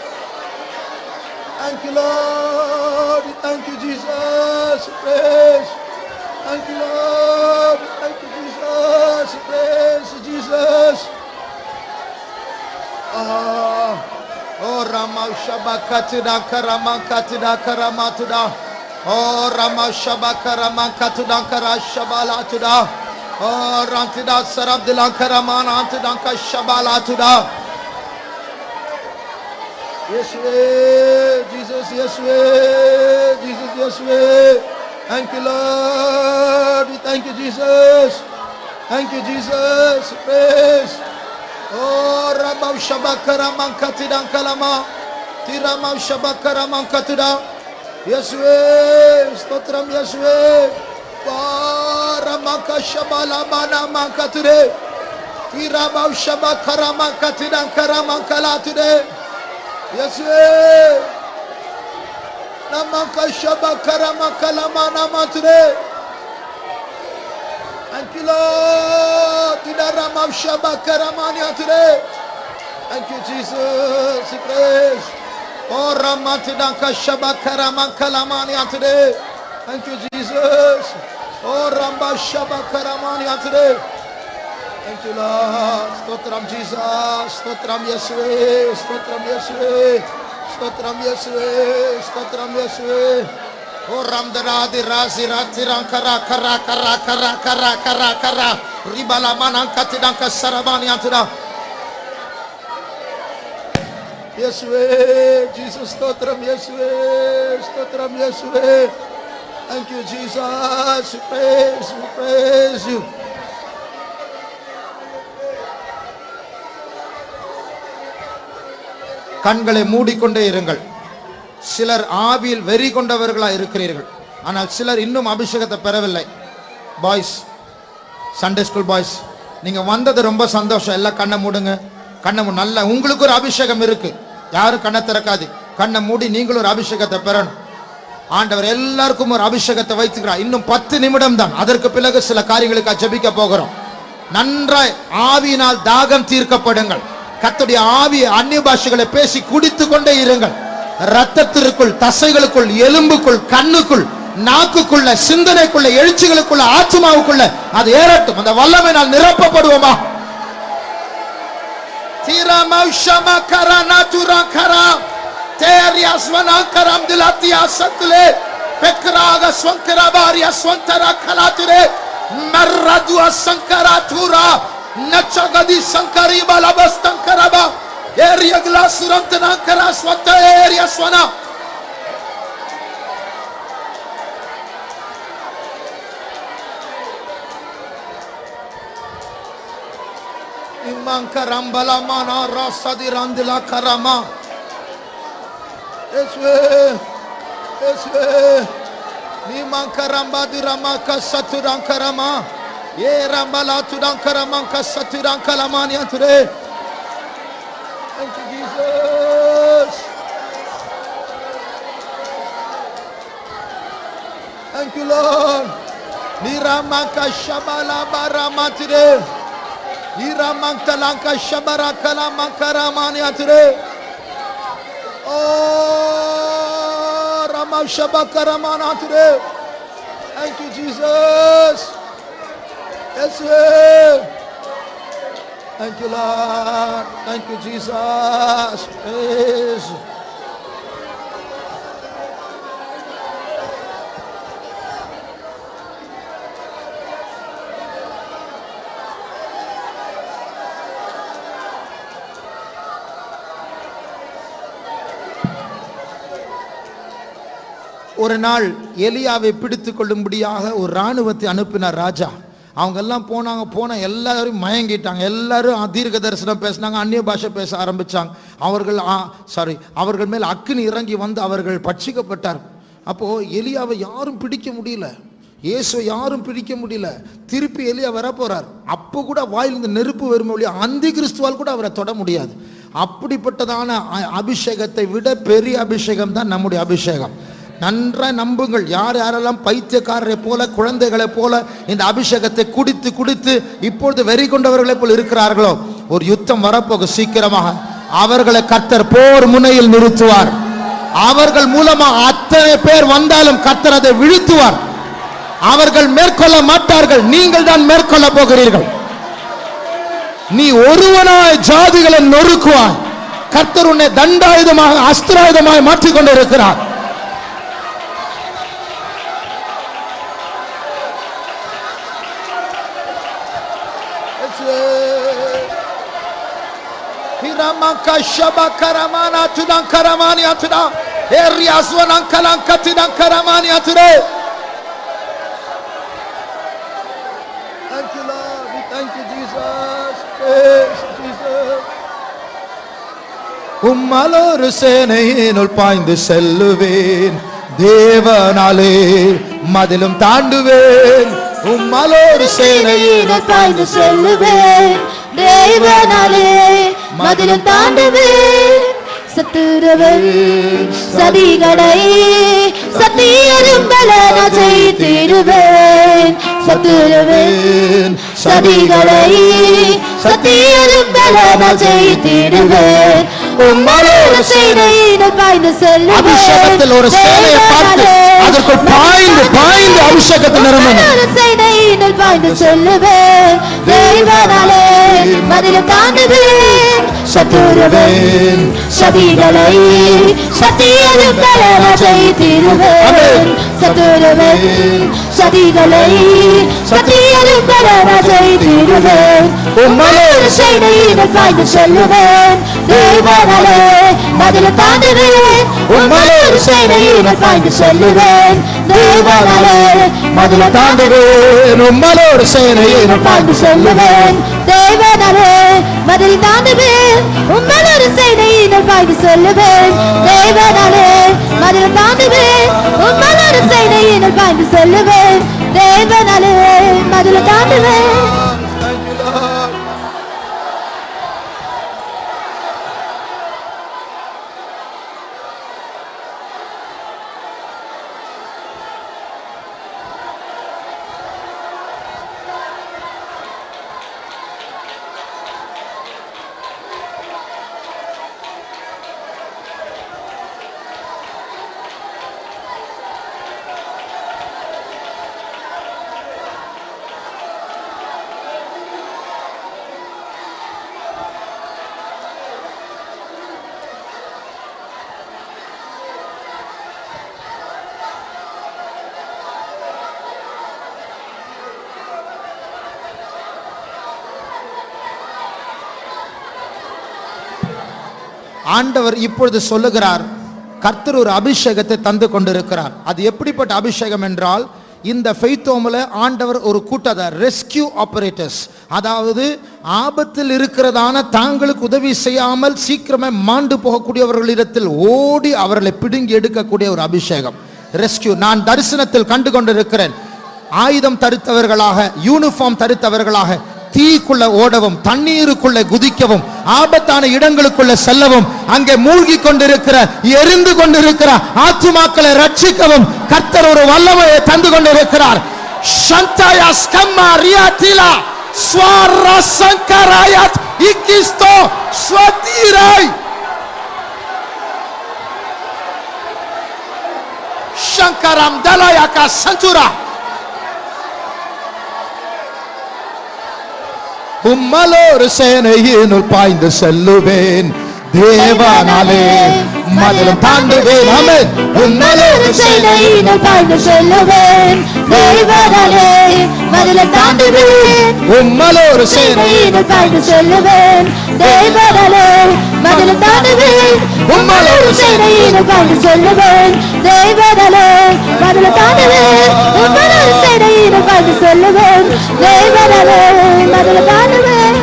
Thank you, Lord. Thank you, Jesus. Praise. Thank you, Lord. Thank you, Jesus. Praise Jesus. Oh Rama Shabakatida Karamakatida Karamatuda. Oh Rama Shabakaramakatuda Karashabalatuda. Oh Rantida Sarabdila Karamana Antidanka Shabalatuda. Yes, Jesus, yes, Jesus, yes. Thank you, Lord. Thank you, Jesus. Thank you, Jesus. Praise. Oh Rabau Shabakara Mankatidan Kalama Tiramau Shabakara Mankatida. Yeswe Stotram Yeswe Paramaka Shabala Mana Mankatide Tiramau Shabakara Mankatidan Karamankala today. Yeswe Namaka Shabakara Makalama Nama today. Thank you, Lord. Tidaramam Shabakaramania today. Thank you, Jesus. We praise. Oh, Ramatidanka Shabakaramankalamania today. Thank you, Jesus. Oh, Ramba Shabakaramania today. Thank you, Lord. Stotram Jesus. Stotram Yeshua. Stotram Yeshua. Stotram Yeshua. Stotram Yeshua. Oh, Ramdaradi Razi Ratiran Kara Kara Kara Kara Kara Kara Kara Ribala Manankatidanka Saravania today. Yeshua, Jesus, Stotram Yeshua, Stotram Yeshua. Thank you, Jesus. We praise you. கண்களை மூடிக்கொண்டே இருங்கள். சிலர் ஆவியில் வெறி கொண்டவர்களாக இருக்கிறீர்கள், ஆனால் சிலர் இன்னும் அபிஷேகத்தை பெறவில்லை. பாய்ஸ், சண்டே ஸ்கூல் பாய்ஸ், நீங்க வந்தது ரொம்ப சந்தோஷம். எல்லாம் கண்ணை மூடுங்க. கண்ணை நல்ல உங்களுக்கு ஒரு அபிஷேகம் இருக்கு. யாரும் கண்ணை திறக்காது. கண்ணை மூடி நீங்களும் ஒரு அபிஷேகத்தை பெறணும். ஆண்டவர் எல்லாருக்கும் ஒரு அபிஷேகத்தை வைத்துக்கிறார். இன்னும் 10 நிமிடம் தான். அதற்கு பிறகு சில காரியங்களுக்கு ஜெபிக்க போகிறோம். நன்றாய் ஆவியினால் தாகம் தீர்க்கப்படுங்கள். கர்த்தருடைய ஆவி அந்நிய பாஷைகளை பேசி குடித்து கொண்டே இருங்கள். ரத்தத்திற்குள், தசைகளுக்குள், எலும்புக்குள், கண்ணுக்குள், நாக்குக்குள்ள, சிந்தனைக்குள்ள, எழுச்சிகளுக்குள்ள, ஆத்மாவுக்குள்ள அது ஏறட்டும். அந்த வல்லமையினால் நிரப்பப்படுவோமா? தீரமௌஷமா கரனா துரகரா தேரியாஸ்வனா கரம் திலாத்தியா சத்துலே பெக்ராக ஸ்வங்கராபாரியா ஸ்வந்தரா கலாத்துரே மர்ரதுவா சங்கரா துரா நச்சகதி சங்கரி பலபஸ்தங்கரபா ஏரியா கிளாசுரந்தனா கரா ஸ்வத்த ஏரியா ஸ்வனா Mankarambala mana rasa dirandila karama. Eswe ni mankaramba dirama kasaturan karama. Ye rambala tudan karaman kasaturan kalamani anture. Thank you, Jesus. Thank you, Lord. Ni ramaka shabala baramatire. Iramantalanka shabarakala mankaramani atre. Oh, Rama Shabakaramana atre. Thank you, Jesus. Yes, thank you, Lord. Thank you, Jesus. Praise. ஒரு நாள் எலியாவை பிடித்து கொள்ளும்படியாக ஒரு ராணுவத்தை அனுப்பினார் ராஜா. அவங்க எல்லாம் போன எல்லாரும் மயங்கிட்டாங்க. எல்லாரும் தீர்க்க தரிசனம் பேசினாங்க, அந்நிய பாஷை பேச ஆரம்பிச்சாங்க. அவர்கள் மேல் அக்கினி இறங்கி வந்து அவர்கள் பட்சிக்கப்பட்டார். அப்போ எலியாவை யாரும் பிடிக்க முடியல, இயேசுவை யாரும் பிடிக்க முடியல. திருப்பி எலியா வர போறார். அப்போ கூட வாயிலிருந்து நெருப்பு வரும் வழியா அந்தி கிறிஸ்துவால் கூட அவரை தொட முடியாது. அப்படிப்பட்டதான அபிஷேகத்தை விட பெரிய அபிஷேகம் தான் நம்முடைய அபிஷேகம். நன்றாய் நம்புங்கள். யாரெல்லாம் பைத்தியக்காரரை போல, குழந்தைகளை போல இந்த அபிஷேகத்தை குடித்து குடித்து இப்பொழுது வெறி கொண்டவர்களை போல் இருக்கிறார்களோ, ஒரு யுத்தம் வரப்போக சீக்கிரமாக அவர்களை கர்த்தர் போர் முனையில் நிறுத்துவார். அவர்கள் மூலமா அத்தனை பேர் வந்தாலும் கர்த்தர் அதை வீழ்த்துவார். அவர்கள் மேற்கொள்ள மாட்டார்கள், நீங்கள் தான் மேற்கொள்ள போகிறீர்கள். நீ ஒருவனாய் ஜாதிகளை நொறுக்குவாய். கர்த்தர் உன்னை தண்டாயுதமாக, அஸ்திராயுதமாக மாற்றிக்கொண்டு இருக்கிறார். Manka Shabakaramana Tudan Karamani Atuda Eriaswanan Kalankatidan Karamani Ature. Thank you, Lord. We thank you, Jesus. Praise Jesus. உம்மலோரு சேனையினுள் பாய்ந்து செல்லுவேன், தேவனாலே மதிலும் தாண்டுவேன். உம்மலோரு சேனையினுள் பாய்ந்து செல்லுவேன், தேவனாலே மதிலும் தாண்டுவேன். சத்துருவன் சதிகளை சத்தியரும் பலன செய்திடுவேன். சத்துருவின் சதிகளை சத்தியரும் பலனால் ஜெயித்திடுவேன். உம்மோடு சேனையினர் பாய்ந்து செல்லுவேன். அபிஷேகத்தில் ஒரு சேனையை பார்த்து அதற்குள் பாய்ந்து பாய்ந்து அபிஷேகத்தில் நிரம்பணும். சேனையினர் பாய்ந்து செல்லுவேன். தேவனாலே மதிலை தாண்டுவேன். சத்துருவின் சதிகளை சத்தியரும் பலனால் ஜெயித்திடுவேன். சத்துருவின் சதிகளை சத்தியரும் பலனால் ஜெயித்திடுவேன். உம்மோடு சேனையினர் பாய்ந்து செல்லுவேன். தேவனாலே மதிலை தாண்டுவேன். உம்மோடு சேனையினர் பாய்ந்து செல்லுவேன். தேவனாலே மதிலை தாண்டுவேன். உம்மலோடு சேனையினர் பாய்ந்து செல்லுவேன். தேவனாலே மதிலை தாண்டுவேன். உம்மோடு சேனையினர் பாய்ந்து செல்லுவேன். தேவனாலே மதிலை தாண்டுவேன். உம்மோடு சேனையினர் பாய்ந்து செல்லுவேன். தேவனாலே மதிலை தாண்டுவேன். ஆண்டவர் இப்பொழுது சொல்லுகிறார், கர்த்தர் ஒரு அபிஷேகத்தை தந்து கொண்டிருக்கிறார். அது எப்படிப்பட்ட அபிஷேகம் என்றால், இந்த ஃபெய்த்தோமில் ஆண்டவர் ஒரு கூட்டத்தார், ரெஸ்கியூ ஆபரேட்டர்ஸ், அதாவது ஆபத்தில் இருக்கிறதான தாங்களுக்கு உதவி செய்யாமல் சீக்கிரமே மாண்டு போகக்கூடியவர்களிடத்தில் ஓடி அவர்களை பிடுங்கி எடுக்கக்கூடிய ஒரு அபிஷேகம், ரெஸ்கியூ. நான் தரிசனத்தில் கண்டு கொண்டிருக்கிறேன். ஆயுதம் தரித்தவர்களாக, யூனிஃபார்ம் தரித்தவர்களாக தீக்குள்ள ஓடவும், தண்ணீருக்குள்ள குதிக்கவும், ஆபத்தான இடங்களுக்குள்ள செல்லவும், அங்கே மூழ்கி கொண்டிருக்கிற எரிந்து கொண்டிருக்கிற ஆத்துமாக்களை ரட்சிக்கவும் கர்த்தர் ஒரு வல்லமையை தந்து கொண்டிருக்கிறார். ஷந்தாயா ஸ்கம்மா ரியாதிலா ஸ்வரசங்கராயத் இகிஸ்தோ ஸ்வதிராய் ஷங்கரம் தலாயகா சந்துரா. உம்மலோடு சேனையினுள் பாய்ந்து செல்லுவேன். தேவனாலே மதிலும் தாண்டுவேன். ஆமென். உம்மலோடு சேனையினுள் பாய்ந்து செல்லுவேன். தேவனாலே மதிலும் தாண்டுவேன். உம்மலோடு சேனையினுள் பாய்ந்து செல்லுவேன். தேவனாலே மதிலும் தாண்டுவேன். உம்மலோடு சேனையினுள் பாய்ந்து செல்லுவேன். தேவனாலே மதிலும் தாண்டுவேன். உம்மலோடு சேனையினுள் பாய்ந்து செல்லுவேன். தேவனாலே மதிலும் தாண்டுவேன்.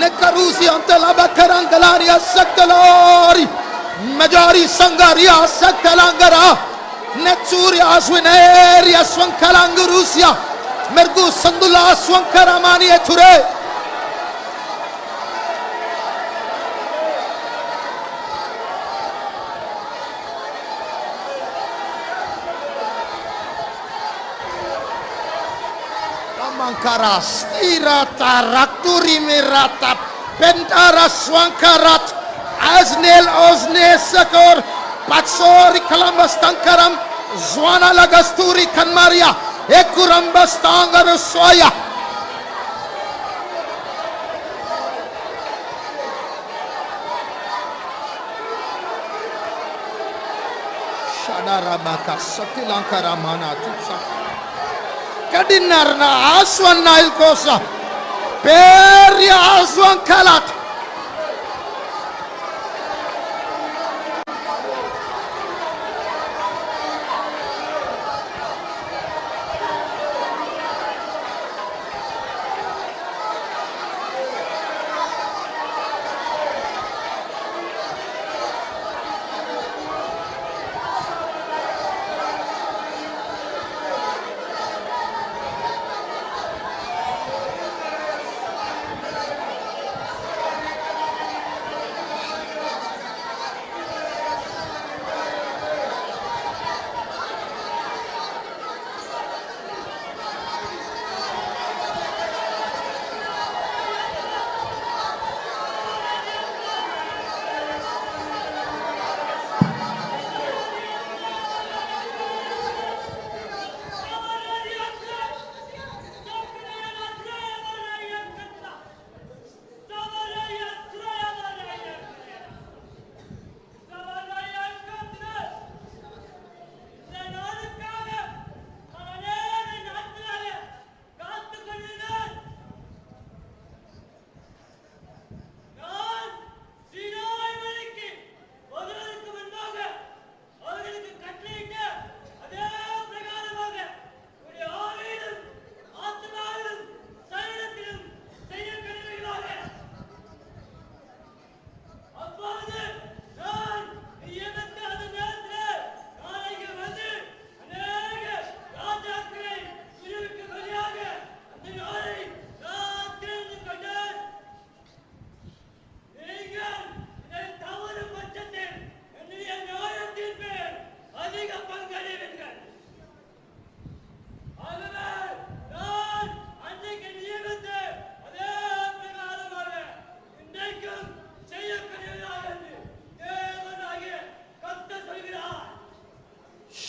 Nekarusi antela bakarangalaria saktalari majari sangaria saktalangara netsuri aswineria swankalangurusia mergu sandula swankaramani ethure Mankaras irata rakturi mirata pentara swankarat aznel ozne sakor patsori kalambas tankaram zwana lagasturi kanmaria ekurambas tangar soya shadarabaka sakilankara mana tutsa Kadinarna aswan nail kosa peria aswan kalat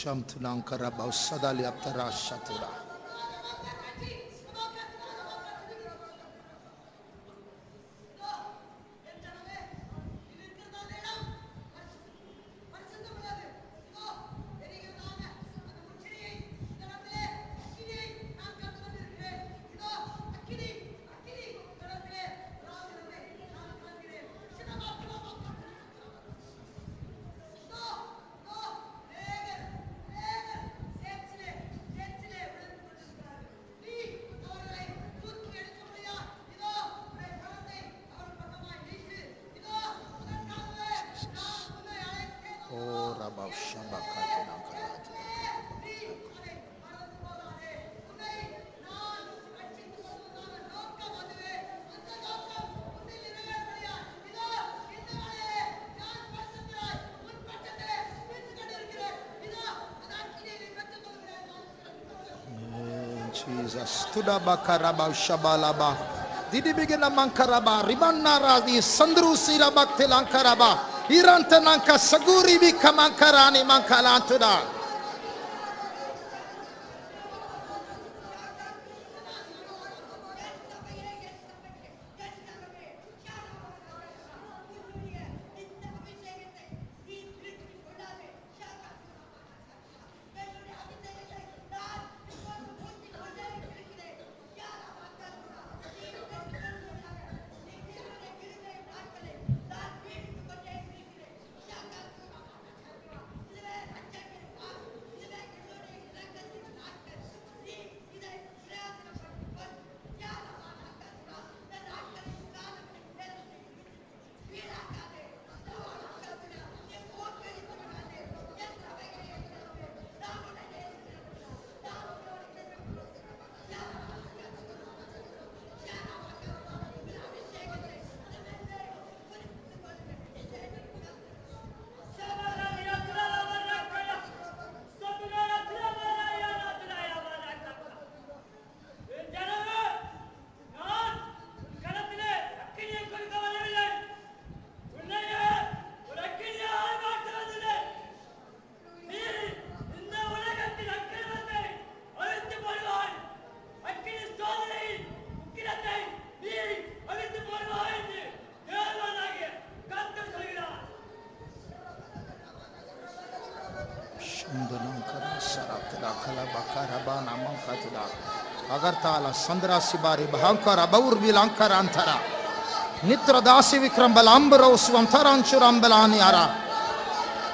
Shamtunankara Bausadali Aptara Shatura. Oh, Rabba Shabakatinankara. Jesus. Tudabakaraba Shabalaba. Didi begina mankaraba. Ribanara di Sandru Sirabak Telankaraba. Irantananka Saguri Bikamankarani Mankalantuda. Agartala Sandra Sibari Bahankara Baur Bilankara Antara Nitra Dasi Vikrambal Ambro Swantaranchurambalani Ara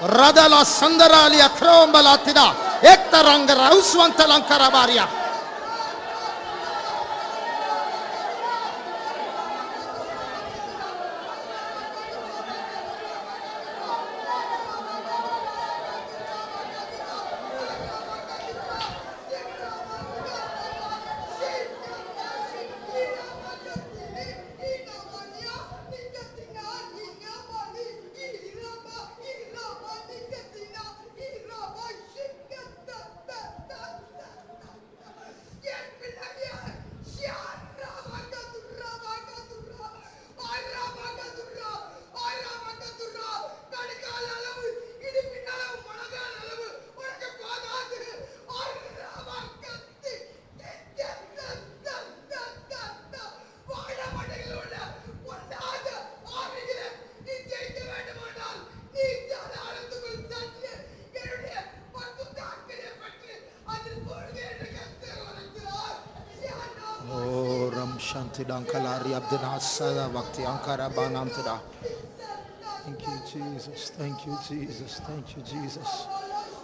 Radala Sandarali Akrombalatida Ektarangara Uswantalankara Baria. Tidankala Riabdina Sada Vakti Ankara Banam Tida. Thank you, Jesus. Thank you, Jesus. Thank you, Jesus.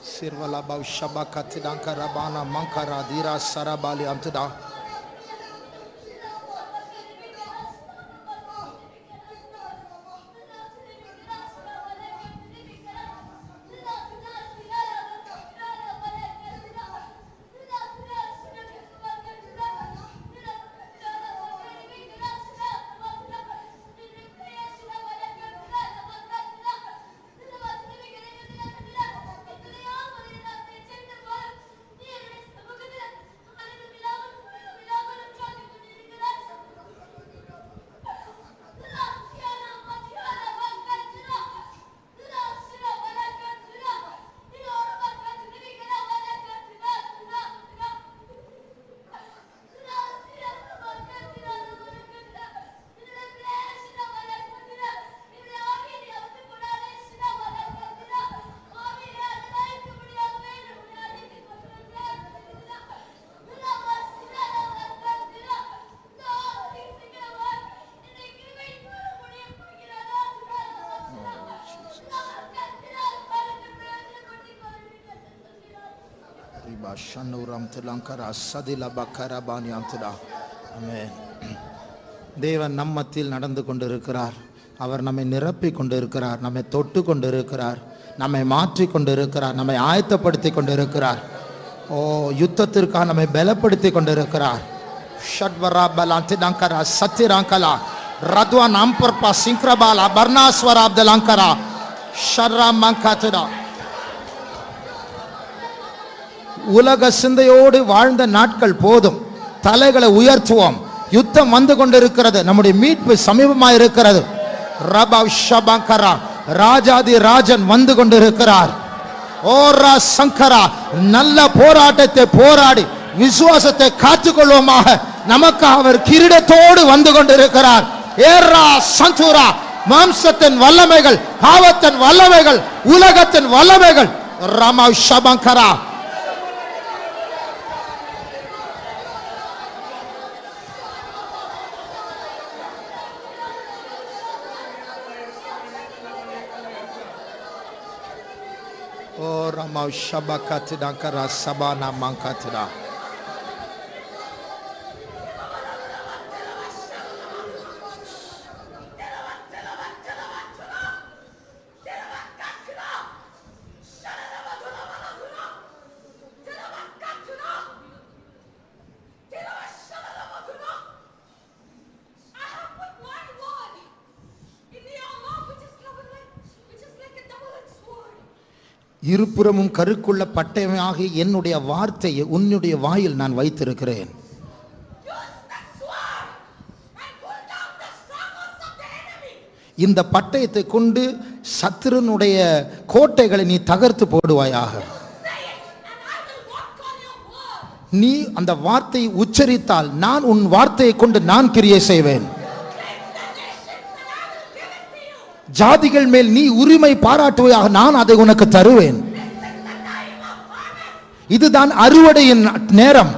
Sirvala Baushabaka Tidankara Bana Mankara Dira Sarabali Amtida. தேவன் நம்மத்தில் நடந்து கொண்டிருக்கிறார். அவர் நம்மை நிரப்பி கொண்டிருக்கிறார், நம்மை தொட்டு கொண்டிருக்கிறார், நம்மை மாற்றி கொண்டிருக்கிறார், நம்மை ஆயத்தப்படுத்தி கொண்டிருக்கிறார். ஓ, யுத்தத்திற்காக நம்மை பலப்படுத்தி கொண்டிருக்கிறார். ஷட்வரா பலாந்திடங்கரா சத்திரங்கலா ரத்வா நாம்பர்பா சிங்க்ரபாலா பர்னாஸ்வரா அப்தலங்கரா ஷர்ரா மங்காத்துடா. உலக சிந்தையோடு வாழ்ந்த நாட்கள் போதும். தலைகளை உயர்த்துவோம். யுத்தம் வந்து கொண்டிருக்கிறது. நம்முடைய மீட்பு சமீபமாக இருக்கிறது. ரபா ஷபங்கரா ராஜாதி ராஜன் வந்து கொண்டிருக்கிறார். ஓரா சங்கரா நல்ல போராட்டத்தை போராடி விசுவாசத்தை காத்துக்கொள்வோமாக. நமக்கு அவர் கிரீடத்தோடு வந்து கொண்டிருக்கிறார். ஏரா சந்துரா மாம்சத்தின் வல்லமைகள், பாவத்தின் வல்லமைகள், உலகத்தின் வல்லமைகள் Rama ஷபங்கரா. Oh, Rama Shabakatida Kara Sabana Mankatida. இருபுறமும் கருக்குள்ள பட்டயமாக என்னுடைய வார்த்தையை உன்னுடைய வாயில் நான் வைத்திருக்கிறேன். இந்த பட்டயத்தை கொண்டு சத்துருனுடைய கோட்டைகளை நீ தகர்த்து போடுவாயாக. நீ அந்த வார்த்தையை உச்சரித்தால் நான் உன் வார்த்தையை கொண்டு நான் கிரியை செய்வேன். ஜாதிகள் மேல் நீ உரிமை பாராட்டுவையாக நான் அதை உனக்கு தருவேன். இதுதான் அறுவடையின் நேரம்.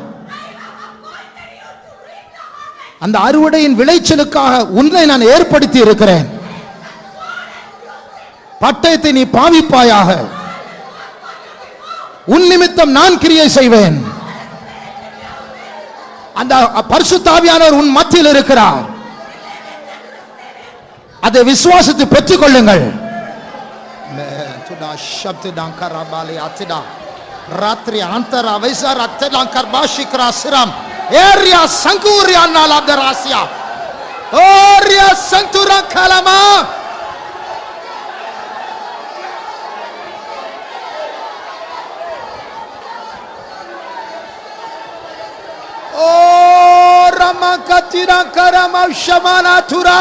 அந்த அறுவடையின் விளைச்சலுக்காக உன்னை நான் ஏற்படுத்தி இருக்கிறேன். பட்டயத்தை நீ பாவிப்பாயாக. உன் நிமித்தம் நான் கிரியை செய்வேன். அந்த பரிசுத்த ஆவியானவர் உன் மத்தியில் இருக்கிறார். அதை விசுவாசத்தை பெற்றுக் கொள்ளுங்கள். ராத்திரி அந்தர வைசார் அத்தலாங்கர் பாஷிக்ரா சிரம் ஏரியா சங்கூரியா நாலாப்தராசியா ஓரியா சந்துரா கலமா ஓ ரமா கத்திரா கரமா ஷமானா துரா.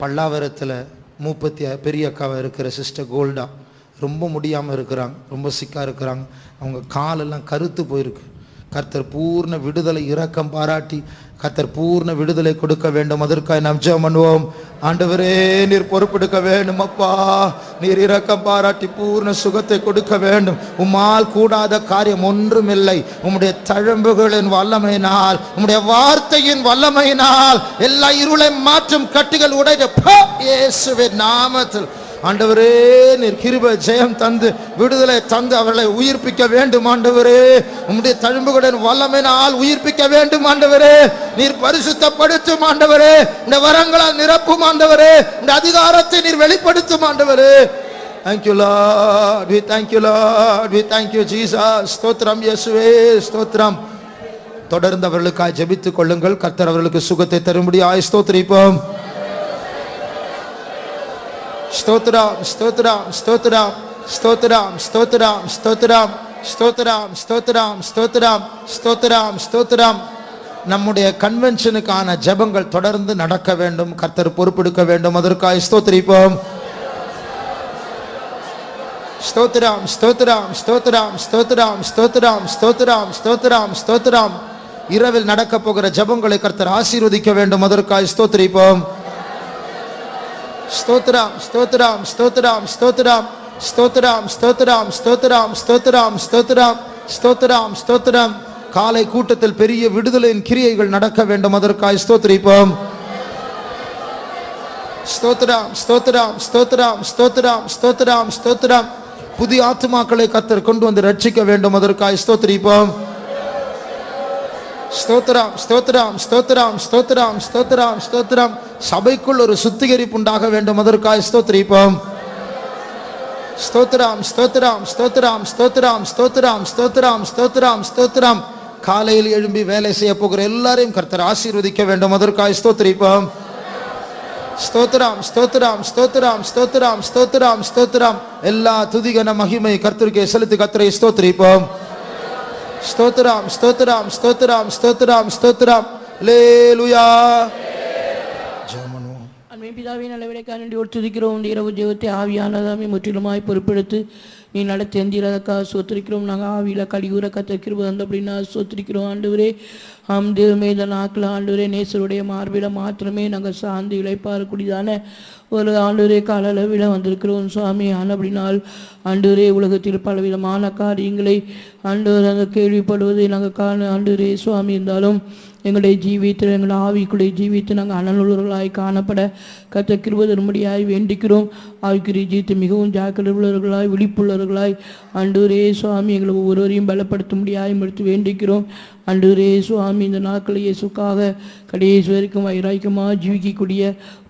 பல்லாவரத்தில் மூப்பத்தியா பெரிய அக்காவை இருக்கிற சிஸ்டர் கோல்டா ரொம்ப முடியாமல் இருக்கிறாங்க, ரொம்ப சிக்காக இருக்கிறாங்க. அவங்க காலெல்லாம் கருத்து போயிருக்கு. கர்த்தர் பூர்ண விடுதலை இரக்கம் பாராட்டி கர்த்தர் பூர்ண விடுதலை கொடுக்க வேண்டும். அதற்காக நாம் ஜெபம் பண்ணுவோம். ஆண்டவரே, நீர் பொறுப்பெடுக்க வேண்டும் அப்பா. நீர் இரக்கம் பாராட்டி பூர்ண சுகத்தை கொடுக்க வேண்டும். உம்மால் கூடாத காரியம் ஒன்றுமில்லை. உம்முடைய தழும்புகளின் வல்லமையினால், உம்முடைய வார்த்தையின் வல்லமையினால் எல்லா இருளை மாற்றும் கட்டுகள் உடைய இயேசுவின் நாமத்தில் ஆண்டவரே, நீர் கிருபை ஜெயம் தந்து விடுதலை தந்து அவர்களை உயிர்ப்பிக்க வேண்டும். ஆண்டவரே, உம்முடைய தழும்புகளின் வல்லமையினால் உயிர்ப்பிக்க வேண்டும். ஆண்டவரே, நீர் பரிசுத்தப்படுத்தும். ஆண்டவரே, இந்த வரங்களால் நிரப்பும். ஆண்டவரே, இந்த அதிகாரத்தை நீர் வெளிப்படுத்தும். ஆண்டவரே, thank you Lord, we thank you Lord, we thank you Jesus. ஸ்தோத்திரம் இயேசுவே, ஸ்தோத்திரம். தொடர்ந்து அவர்களுக்காக ஜெபித்துக் கொள்ளுங்கள். கர்த்தர் அவர்களுக்கு சுகத்தை தரும்படியாய் ஸ்தோத்திரிப்போம். ஸ்தோத்திரம், ஸ்தோத்திரம், ஸ்தோத்திரம், ஸ்தோத்திரம், ஸ்தோத்திரம், ஸ்தோத்திரம், ஸ்தோத்திரம், ஸ்தோத்திரம், ஸ்தோத்திரம், ஸ்தோத்திரம், ஸ்தோத்திரம். நம்முடைய கன்வென்ஷனுக்கான ஜெபங்கள் தொடர்ந்து நடக்க வேண்டும். கர்த்தர் பொறுப்பெடுக்க வேண்டும். அதற்காக ஸ்தோத்திரிப்போம். ஸ்தோத்திரம், ஸ்தோத்திரம், ஸ்தோத்திரம், ஸ்தோத்திரம், ஸ்தோத்திரம், ஸ்தோத்திரம், ஸ்தோத்திரம், ஸ்தோத்திரம். இரவில் நடக்க போகிற ஜெபங்களை கர்த்தர் ஆசீர்வதிக்க வேண்டும். அதற்காக ஸ்தோத்திரிப்போம். ஸ்தோத்திரம், ஸ்தோத்திரம், ஸ்தோத்திரம், ஸ்தோத்திரம், ஸ்தோத்திரம், ஸ்தோத்திரம், ஸ்தோத்திரம், ஸ்தோத்திரம், ஸ்தோத்திரம், ஸ்தோத்திரம், ஸ்தோத்திரம். காலை கூட்டத்தில் பெரிய விடுதலையின் கிரியைகள் நடக்க வேண்டும். அதற்காக ஸ்தோத்திரிப்போம். ஸ்தோத்திரம், ஸ்தோத்திரம், ஸ்தோத்திரம், ஸ்தோத்திரம், ஸ்தோத்திரம், ஸ்தோத்திரம். புதிய ஆத்துமாக்களை கர்த்தர் கொண்டு வந்து ரட்சிக்க வேண்டும். அதற்காக ஸ்தோத்திரிப்போம். ஸ்தோத்திரம், ஸ்தோத்திரம், ஸ்தோத்திரம், ஸ்தோத்திரம், ஸ்தோத்திரம், ஸ்தோத்திரம். சபைக்குள் ஒரு சுத்திகரிப்பு உண்டாக வேண்டும். அதற்காக ஸ்தோத்திரிப்போம். ஸ்தோத்திரம், ஸ்தோத்திரம், ஸ்தோத்திரம், ஸ்தோத்திரம், ஸ்தோத்திரம், ஸ்தோத்திரம், ஸ்தோத்திரம், ஸ்தோத்திரம். காலையில் எழும்பி வேலை செய்ய போகிற எல்லாரையும் கர்த்தர் ஆசீர்வதிக்க வேண்டும். அதற்காக ஸ்தோத்திரிப்போம். ஸ்தோத்திரம், ஸ்தோத்திரம், ஸ்தோத்திரம், ஸ்தோத்திரம், ஸ்தோத்திரம், ஸ்தோத்திரம். எல்லா துதிகன மகிமை கர்த்தருக்கே செலுத்தி கர்த்தரை ஸ்தோத்திரிப்போம். ஸ்தோத்திரம், ஸ்தோத்திரம், ஸ்தோத்திரம், ஸ்தோத்திரம், ஸ்தோத்திரம். அல்லேலூயா. ஜெபம். அன்னை பிதாவின் அளவிடைக்காரண்டி ஒத்துதிக்கிறோம். இரவு ஜெபத்தை ஆவியானதாமே முற்றிலுமாய் பொறுப்பெடுத்து நீ நடத்தி எந்திரதற்காக சோத்திரிக்கிறோம். நாங்கள் ஆவியில் கலியூர கத்திருக்கிறது வந்து அப்படின்னா சோத்திரிக்கிறோம். ஆண்டவரே, தேவமே இந்த நாட்கள் ஆண்டவரே நேசருடைய மார்பில மாத்திரமே நாங்கள் சார்ந்து இழைப்பாரக்கூடியதான ஒரு ஆண்டவரே காலளவில் வந்திருக்கிறோம் சுவாமி. அப்படினால் ஆண்டவரே உலகத்தில் பலவிதமான காரியங்களை ஆண்டவர் அந்த கேள்விப்படுவதை நாங்கள் காண ஆண்டவரே சுவாமி இருந்தாலும் எங்களுடைய ஜீவியத்தில் எங்கள் ஆவிக்குள்ளே ஜீவித்து நாங்கள் அனலுள்ளவர்களாய் காணப்பட கர்த்தர் கிருபை தரும்படியாய் வேண்டிக்கிறோம். ஆவிக்குரிய ஜீவித்து மிகவும் ஜாக்கிரதை உள்ளவர்களாய் விழிப்புள்ளவர்களாய் ஆண்டவரே சுவாமி எங்களை ஒவ்வொருவரையும் பலப்படுத்தும்படியாய் எடுத்து வேண்டிக்கிறோம். ஆண்டவரே சுவாமி இந்த நாட்கள் இயேசுக்காக கடைசி வரைக்கும் வைராக்கியமாக ஜீவிக்கக்கூடிய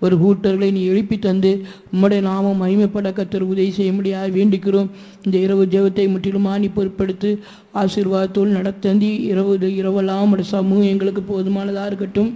ஒரு கூட்டர்களை நீ எழுப்பி தந்து உம்முடைய நாமம் மகிமைப்பட கர்த்தர் உதவி செய்ய முடியாது வேண்டிக்கிறோம். இந்த இரவு ஜெபத்தை முற்றிலுமாக நீ பொறுப்படுத்து ஆசீர்வாதத்தோடு நடத்தந்தி இரவெல்லாம் உடைய சமூகம் எங்களுக்கு போதுமானதாக இருக்கட்டும்.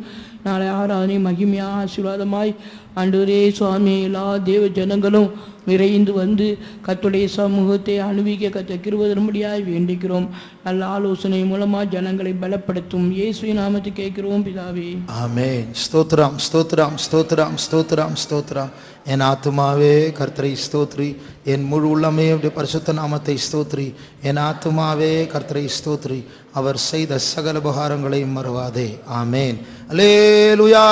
நாளை ஆராதனை மகிமையாக ஆசீர்வாதமாய் ஆண்டவரே சுவாமி எல்லா தேவ ஜனங்களும் விரைந்து வந்து கர்த்தருடைய சமூகத்தை அனுபவிக்க கர்த்தர் கிருபை தரும்படியாய் வேண்டிக்கிறோம். நல்ல ஆலோசனை மூலமாக ஜனங்களை பலப்படுத்தும் இயேசுவின் நாமத்தை கேட்கிறோம் பிதாவே, ஆமென். ஸ்தோத்திரம், ஸ்தோத்திரம், ஸ்தோத்திரம், ஸ்தோத்திரம், ஸ்தோத்திரம். என் ஆத்துமாவே கர்த்தரை ஸ்தோத்ரி, என் முழு உள்ளமே அவருடைய பரிசுத்த நாமத்தை ஸ்தோத்ரி. என் ஆத்துமாவே கர்த்தரை ஸ்தோத்ரி, அவர் செய்த சகல உபகாரங்களையும் மறவாதே. ஆமென். அல்லேலூயா.